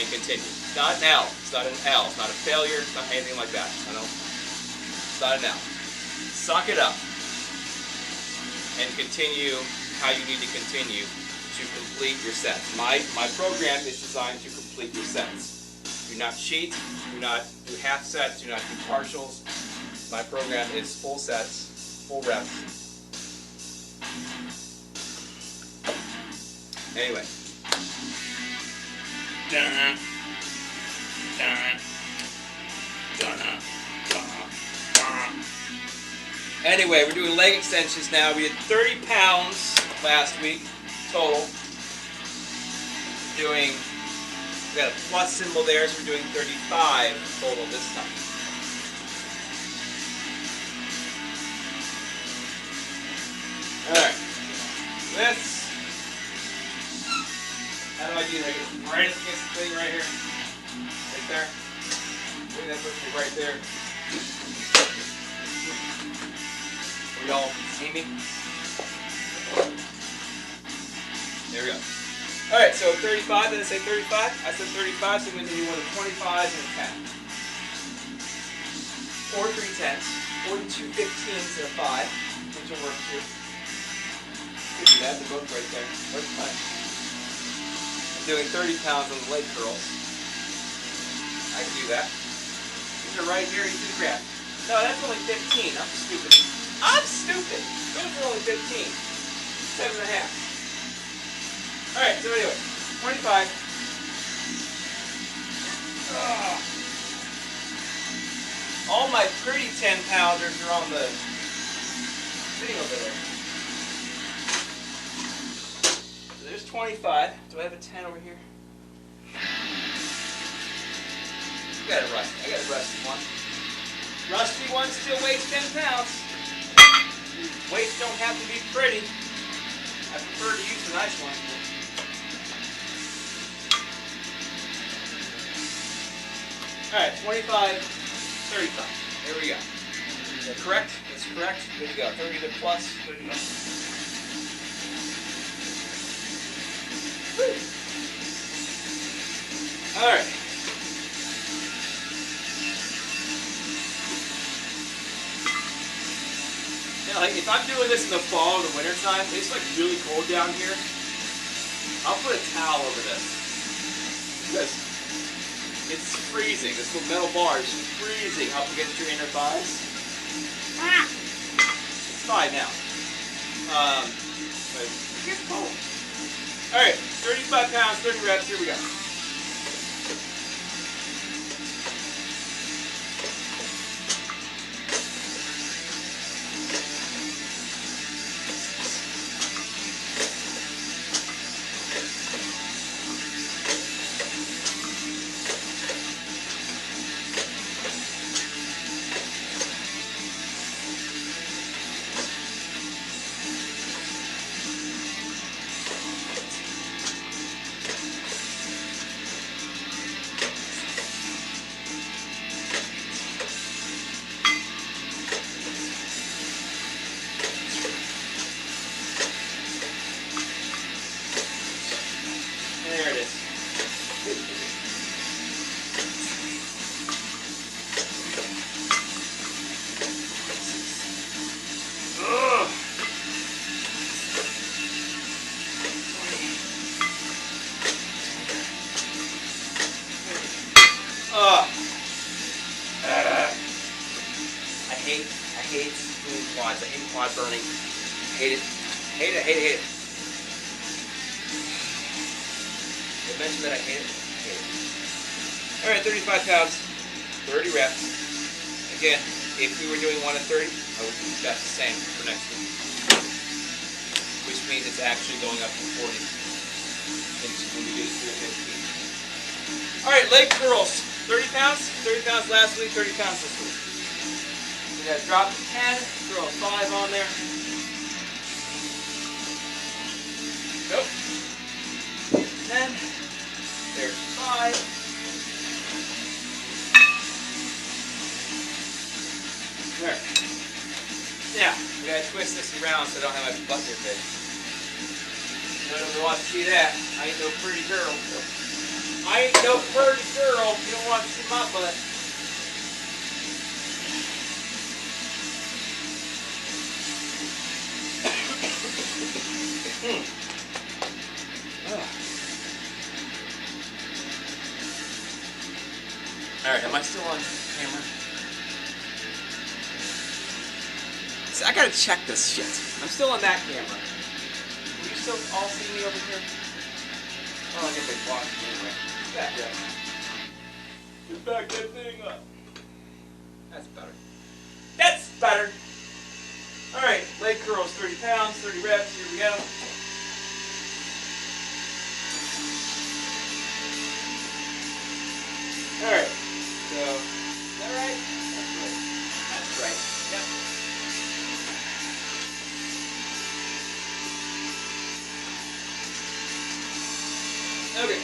[SPEAKER 1] and continue. It's not an L, it's not an L, it's not a failure, it's not anything like that. It's not an L. Suck it up and continue how you need to continue to complete your sets. My program is designed to complete your sets. Do not cheat, do not do half sets, do not do partials. My program is full sets, full reps. Anyway. Anyway, we're doing leg extensions now. We did 30 pounds last week total. We got a plus symbol there, so we're doing 35 total this time. Alright, how do I do that? I get right against the thing right here. Right there. Maybe that puts me right there. Y'all see me? There we go. Alright, so 35, did I say 35? I said 35, so I'm going to do one of 25s and a 10. Or 3 10s, or 2 15s and a 5, which will work too. You can do that, they're both right there. Works fine. I'm doing 30 pounds on the leg curls. I can do that. These are right here, you can grab. No, that's only 15. I'm stupid. I'm stupid! Those are only 15. 7 and a half. Alright, so anyway, 25. Ugh. All my pretty 10 pounders are on the sitting over there. So there's 25. Do I have a 10 over here? I got a rusty one. Rusty one still weighs 10 pounds. Weights don't have to be pretty. I prefer to use the nice one. Alright, 25, 35. There we go. Is that correct? That's correct. Good to go. 30 to plus. Good to go. Woo. Alright. Now, like, if I'm doing this in the fall or the winter time, it's like really cold down here. I'll put a towel over this. Because it's freezing. This little metal bar is freezing up against your inner thighs. It's fine now. But it gets cold. Alright, 35 pounds, 30 reps, here we go. There it is. Ugh. I hate doing quads. I hate quad burning. I hate it. Hate it. Hate it. I mentioned that I hate it. Alright, 35 pounds, 30 reps. Again, if we were doing 1 at 30, I would do that the same for next week. Which means it's actually going up to 40 when we do 3 at 15. Alright, leg curls. 30 pounds? 30 pounds last week, 30 pounds this week. We gotta drop to 10, throw a 5 on there. Nope. 10. There's 5. There. Now, we gotta twist this around so I don't have my butt in your face. Nobody wants to see that. I ain't no pretty girl. I ain't no pretty girl. You don't want to see my butt. Alright, am I still on camera? See, I gotta check this shit. I'm still on that camera. Can you still all see me over here? Oh, I guess they blocked me anyway. Back up. Just back that thing up. That's better. That's better! Alright, leg curls, 30 pounds, 30 reps, here we go. Alright, so, is that right? That's right. That's right. Yep. Okay.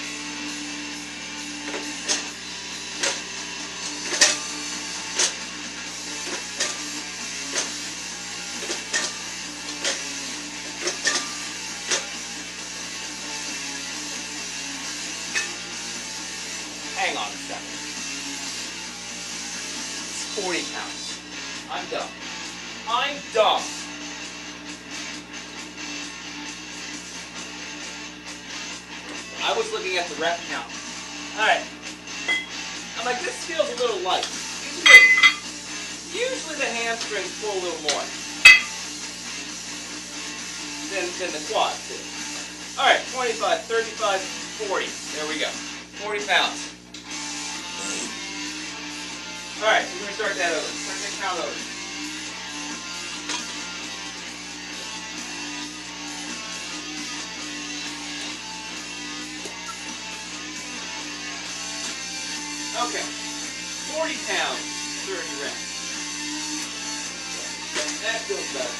[SPEAKER 1] on a second. It's 40 pounds. I'm dumb. I'm dumb. I was looking at the rep count. Alright. I'm like, this feels a little light. Usually the hamstrings pull a little more than the quads do. Alright, 25, 35, 40. There we go. 40 pounds. Alright, so we're going to start that over. Start that count over. Okay, 40 pounds, 30 reps. That feels better.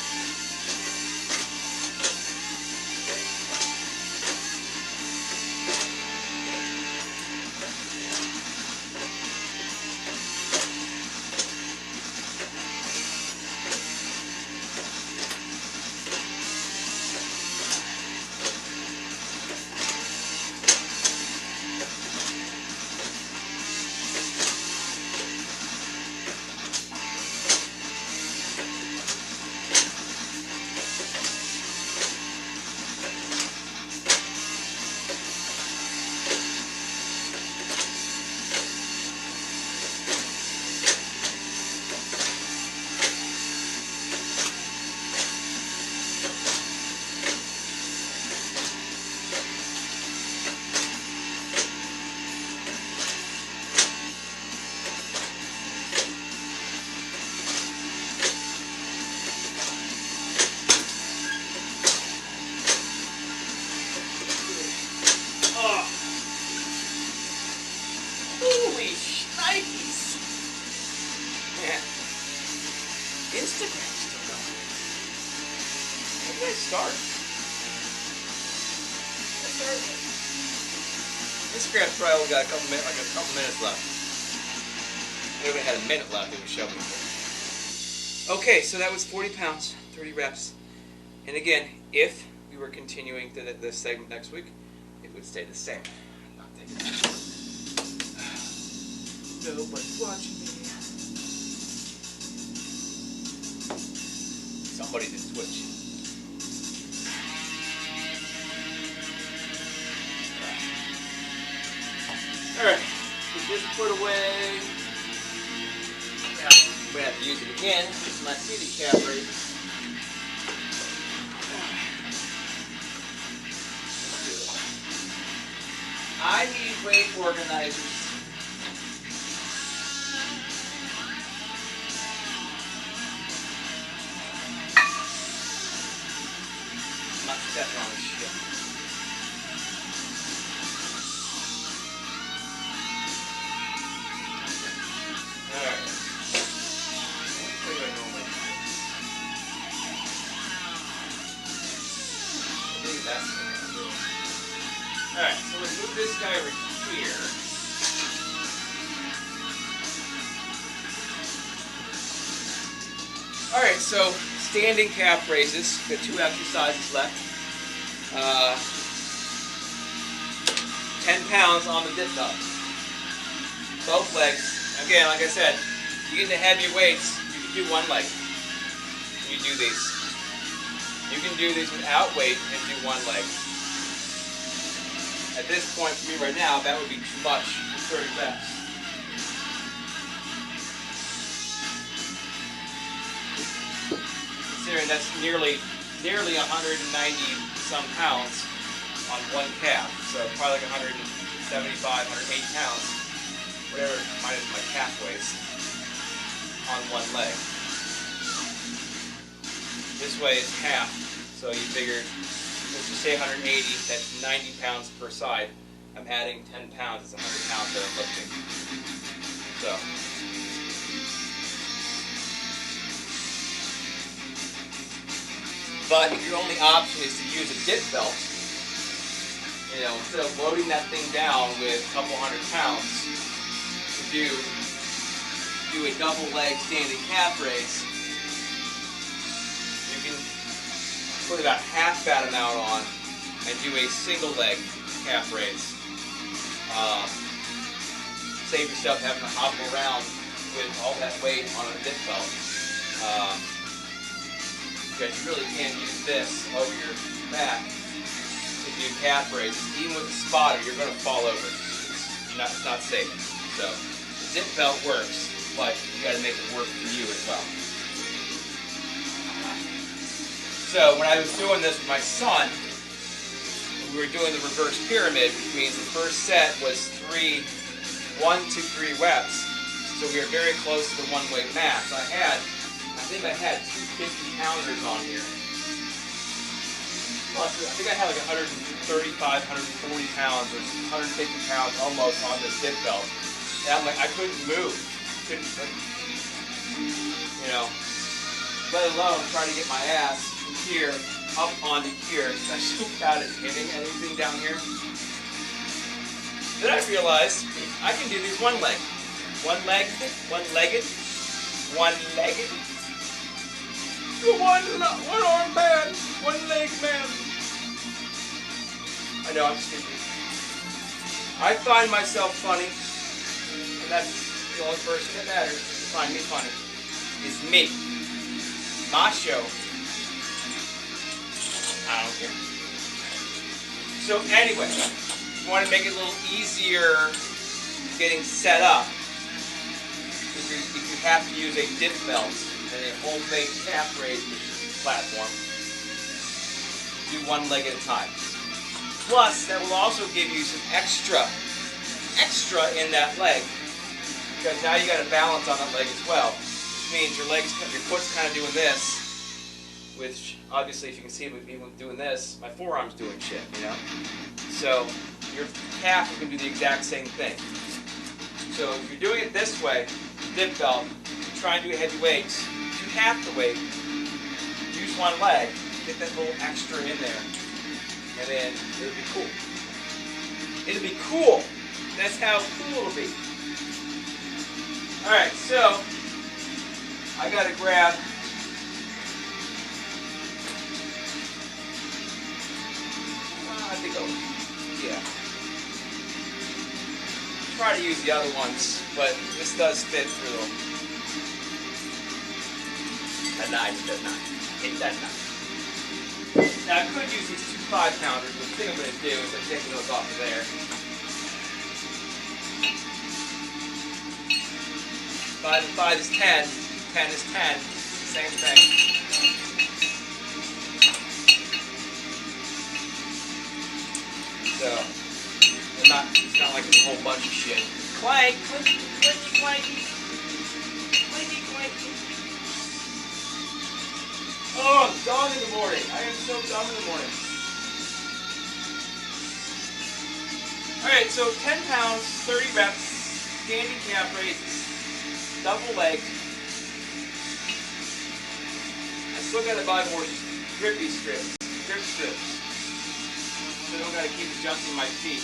[SPEAKER 1] Instagram's still going. When did I start? Instagram's probably only got a couple minutes left. It only had a minute left. It was showing me. Okay, so that was 40 pounds, 30 reps. And again, if we were continuing this segment next week, it would stay the same. Not taking that. Nobody's watching me. Somebody's in Twitch. Alright, put this put away. Yeah, I'm going to have to use it again. It's my city cap raise. I need weight organizers. I'm not stepping on this shit. Alright. What do I normally do? I think that's what I'm going to do. Alright, so let's move this guy over here. Alright, so standing calf raises. Got 2 exercises left. 10 pounds on the dip belt. Both legs. Again, like I said, you get into heavier weights, you can do one leg. You do these. You can do these without weight and do one leg. At this point for me right now, that would be too much for 30 reps. Considering that's nearly 190 some pounds on one calf, so probably like 175, 180 pounds, whatever minus my calf weighs, on one leg. This way it's half, so you figure, let's just say 180, that's 90 pounds per side. I'm adding 10 pounds, it's 100 pounds that I'm lifting. So. But if your only option is to use a dip belt, you know, instead of loading that thing down with a couple hundred pounds, to do a double leg standing calf raise, you can put about half that amount on and do a single leg calf raise. save yourself having to hobble around with all that weight on a dip belt. Because you really can't use this over your back to do calf raises. Even with the spotter, you're going to fall over. It's not safe. So the dip belt works, but you got to make it work for you as well. So when I was doing this with my son, we were doing the reverse pyramid, which means the first set was 1 to 3 reps. So we were very close to the one weight max. I think I had 2 50-pounders on here. Plus, I think I had like 135, 140 pounds or 150 pounds almost on this dip belt. And I'm like, I couldn't move. Let alone trying to get my ass from here up onto here. I was so proud of hitting anything down here. Then I realized I can do these one-legged. One-legged. One-arm man. One-leg man. I know, I'm stupid. I find myself funny, and that's the only person that matters to find me funny. Is me. My show. I don't care. So anyway, you want to make it a little easier getting set up. If you have to use a dip belt and a homemade calf raise platform, do one leg at a time. Plus, that will also give you some extra in that leg, because now you got a balance on that leg as well. Which means your foot's kind of doing this. Which obviously, if you can see me doing this, my forearm's doing shit, you know. So your calf is going to do the exact same thing. So if you're doing it this way, dip belt, you try and do heavy weights, do half the weight, use one leg, get that little extra in there, and then it'll be cool. It'll be cool. That's how cool it'll be. All right, so I got to grab. I think yeah. Try to use the other ones, but this does fit through them. It does not. It does not. Now I could use these 2 5-pounders, but the thing I'm going to do is I'm taking those off of there. 5 and 5 is 10. 10 is 10. Same thing. So, it's not like it's a whole bunch of shit. Clank, clanky, clanky, clanky. Clanky, clanky. Oh, I'm done in the morning. I am so done in the morning. Alright, so 10 pounds, 30 reps, standing calf raises, double leg. I still gotta buy more grip strips. So I don't gotta keep adjusting my feet.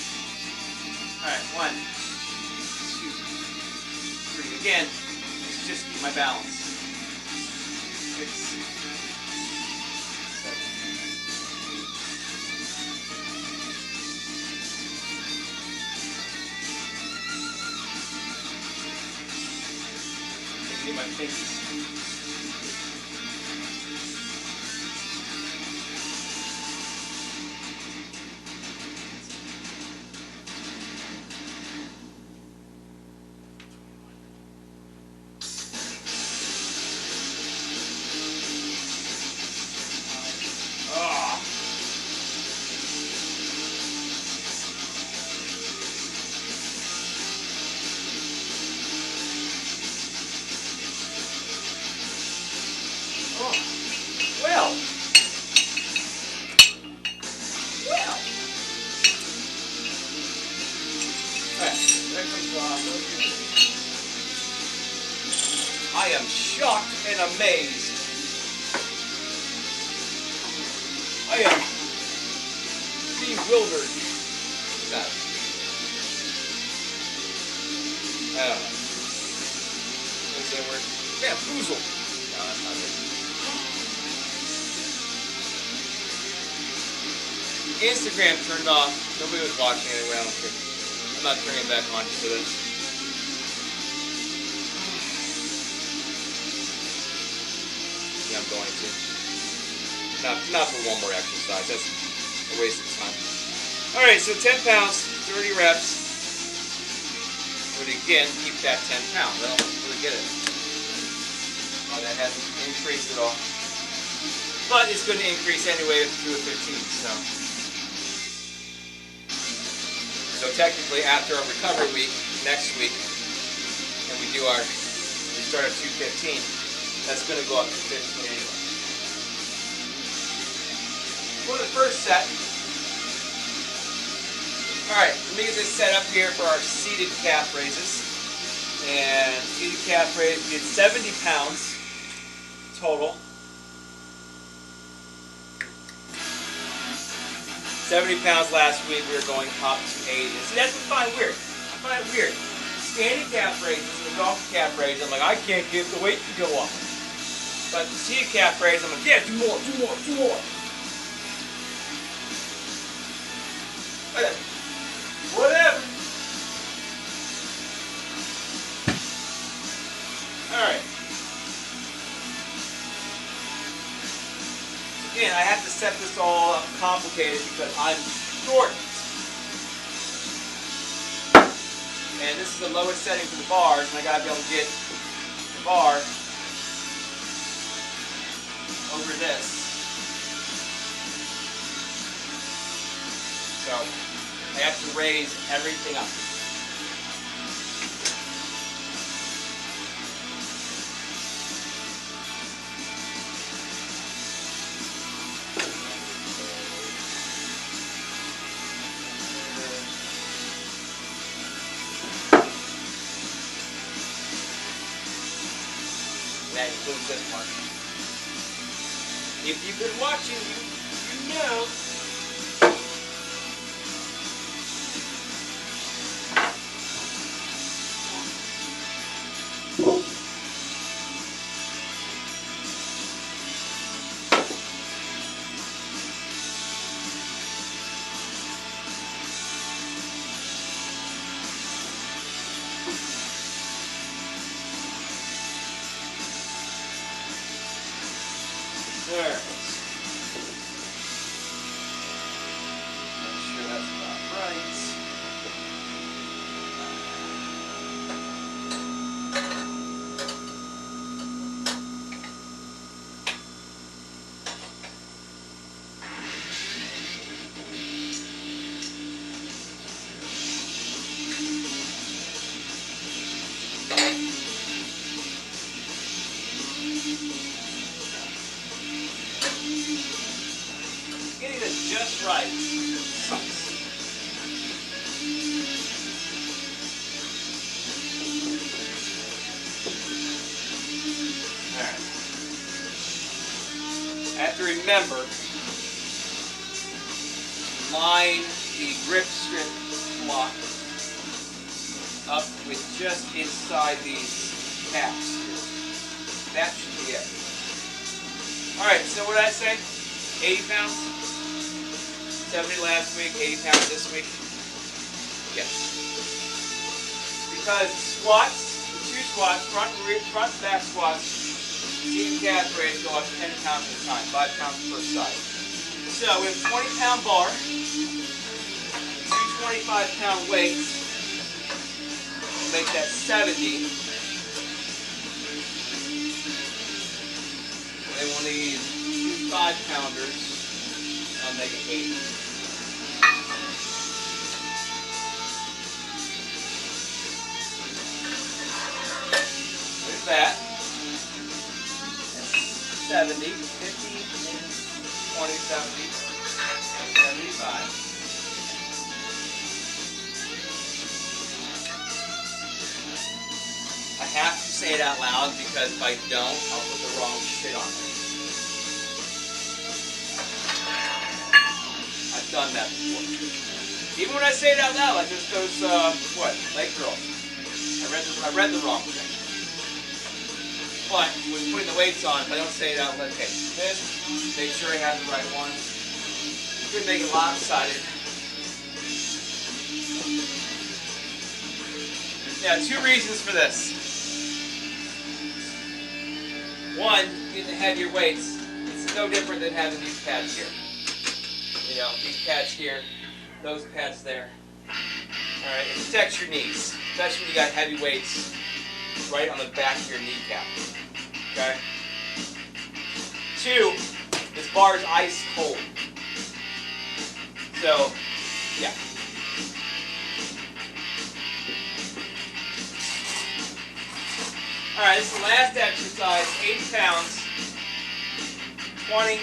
[SPEAKER 1] Alright, 1, 2, 3. Again, it's just keep my balance. 6, 7, 8. Need my pinkies. I am shocked and amazed. I am bewildered. I don't know. What's that word? Bamboozled. No, that's not it. Instagram turned off. Nobody was watching anyway. I don't care. I'm not turning it back on just for this. I'm going to. Not for one more exercise. That's a waste of time. Alright, so 10 pounds, 30 reps. But again, keep that 10 pounds. I don't really get it. Oh, that hasn't increased at all. But it's going to increase anyway to a 15. So technically, after our recovery week, next week, and we start at 215, that's going to go up to 15 anyway. For the first set, alright, let me get this set up here for our seated calf raises. And seated calf raise, we did 70 pounds total. 70 pounds last week, we were going up to 80. See, that's what I find weird. I find it weird. Standing calf raises and the golf calf raise, I'm like, I can't get the weight to go up. But the seated calf raise, I'm like, yeah, do more, do more, do more. Whatever. Alright. Again, I have to set this all up complicated because I'm short. And this is the lowest setting for the bars, and I gotta be able to get the bar over this. So I have to raise everything up. That includes this part. If you've been watching, you know. There. Make sure that's about right. Getting this just right sucks. Alright. I have to remember to line the grip strip block up with just inside these caps here. That should be it. Alright, so what did I say? 80 pounds? 70 last week, 80 pounds this week? Yes. Because squats, the two squats, front and back squats, seated calf raise go up 10 pounds at a time, 5 pounds per side. So we have a 20-pound bar, two 25-pound weights, make that 70. Then we'll need 5-pounders. I'll make it 80. There's that. That's 70, 50, 20, 70, 75. I have to say it out loud because if I don't, I'll put the wrong shit on it. I've done that before. Even when I say it out loud, like there's those, leg curls. I read the wrong thing. But when putting the weights on, if I don't say it out loud, okay, this, make sure I have the right one. You could make it lopsided. Yeah, 2 reasons for this. One, getting the heavier weights, it's no different than having these pads here. You know, these pads here, those pads there. All right, it protects your knees, especially when you got heavy weights right on the back of your kneecap. Okay? 2, this bar is ice cold. So, yeah. All right, this is the last exercise, 8 pounds, 20,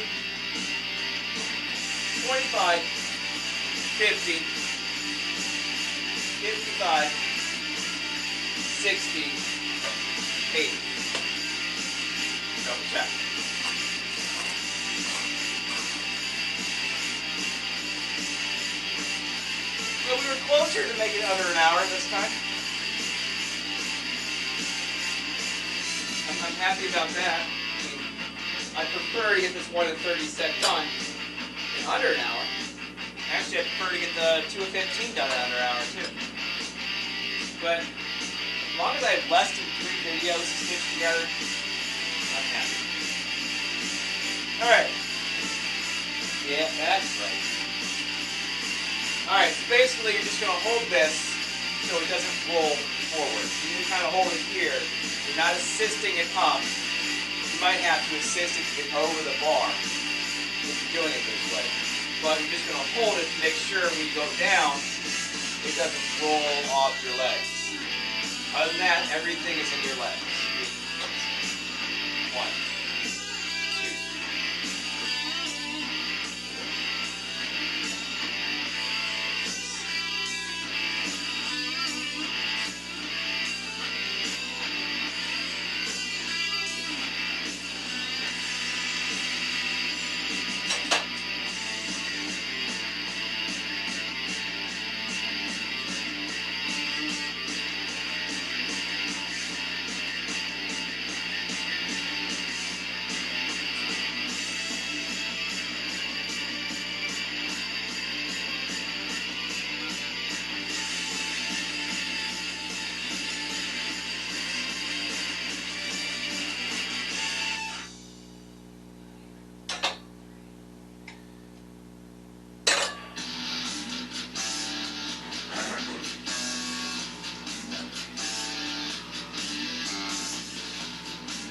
[SPEAKER 1] 25, 50, 55, 60, 80. Double check. Well, we were closer to making it under an hour this time. I'm happy about that. I prefer to get this 1 and 30 set done in under an hour. Actually, I prefer to get the 2 and 15 done in under an hour too. But as long as I have less than 3 videos stitched together, I'm happy. Alright. Yeah, that's right. Alright, so basically you're just going to hold this so it doesn't roll forward. So you kind of hold it here. You're not assisting it up. You might have to assist it to get over the bar if you're doing it this way. But you're just going to hold it to make sure when you go down, it doesn't roll off your legs. Other than that, everything is in your legs. 1, 2.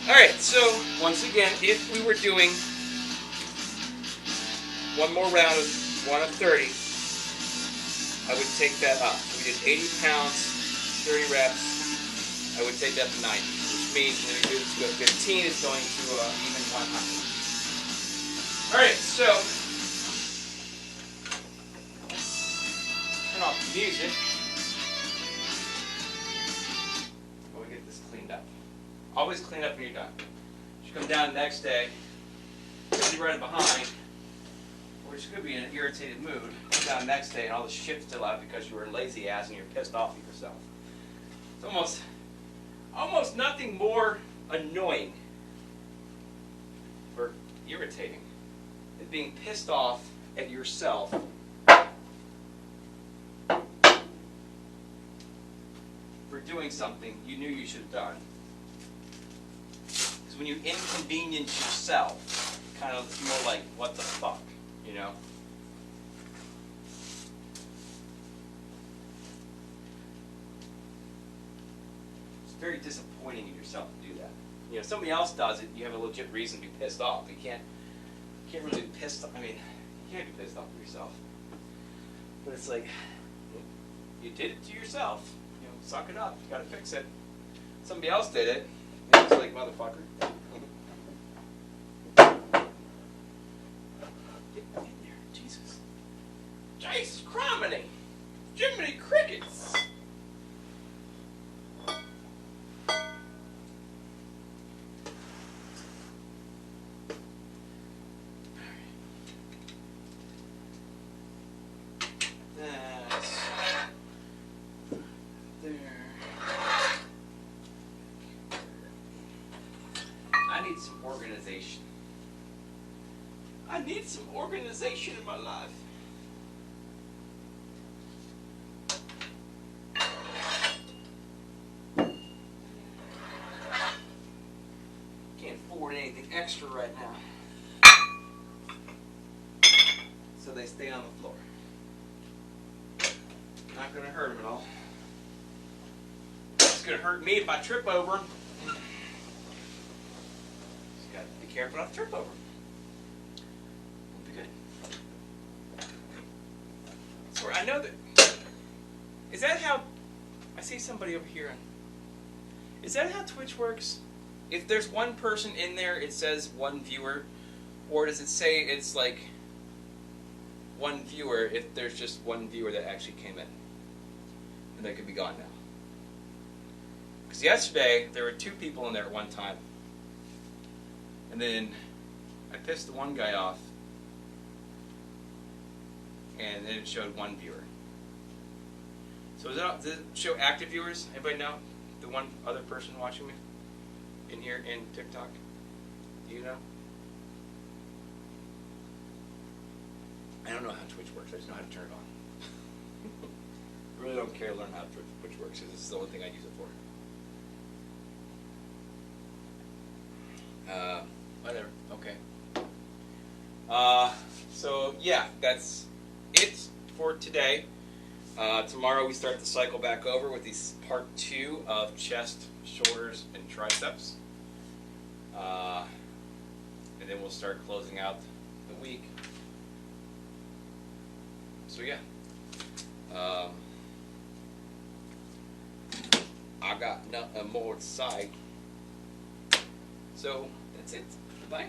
[SPEAKER 1] Alright, so once again, if we were doing one more round of 1 of 30, I would take that up. So we did 80 pounds, 30 reps, I would take that to 90, which means when we do this to a 15, it's going to even 100. Alright, so turn off the music. While we get this cleaned up. Always clean up when you're done. You come down the next day, you're running behind, or you could be in an irritated mood. Come down the next day and all the shit's still out because you were a lazy ass and you're pissed off at yourself. It's almost nothing more annoying or irritating than being pissed off at yourself for doing something you knew you should have done. Because when you inconvenience yourself, kind of it's more like, what the fuck, you know? It's very disappointing in yourself to do that. You know, if somebody else does it, you have a legit reason to be pissed off. You can't really be pissed off. I mean, you can't be pissed off at yourself. But it's like, you did it to yourself. You know, suck it up. You gotta fix it. Somebody else did it. It's like, motherfucker. Get in there, Jesus. Jesus criminy. Jiminy crickets. That's there. I need some organization. I need some organization in my life. Can't afford anything anything extra right now. So they stay on the floor. Not going to hurt them at all. It's going to hurt me if I trip over them. Just got to be careful not to trip over them. Won't be good. So I know that. Is that how? I see somebody over here. Is that how Twitch works? If there's one person in there, it says one viewer, or does it say it's like one viewer if there's just one viewer that actually came in, and they could be gone now? Because yesterday there were 2 people in there at one time, and then I pissed the one guy off, and then it showed one viewer. So does it show active viewers? Anybody know? The one other person watching me in here in TikTok? Do you know? I don't know how Twitch works. I just know how to turn it on. I really don't care to learn how Twitch works because it's the only thing I use it for. Whatever. Okay. So yeah, that's it for today. Tomorrow we start the cycle back over with these part 2 of chest, shoulders, and triceps. And then we'll start closing out the week. So yeah. I got nothing more to say. So that's it. Bye.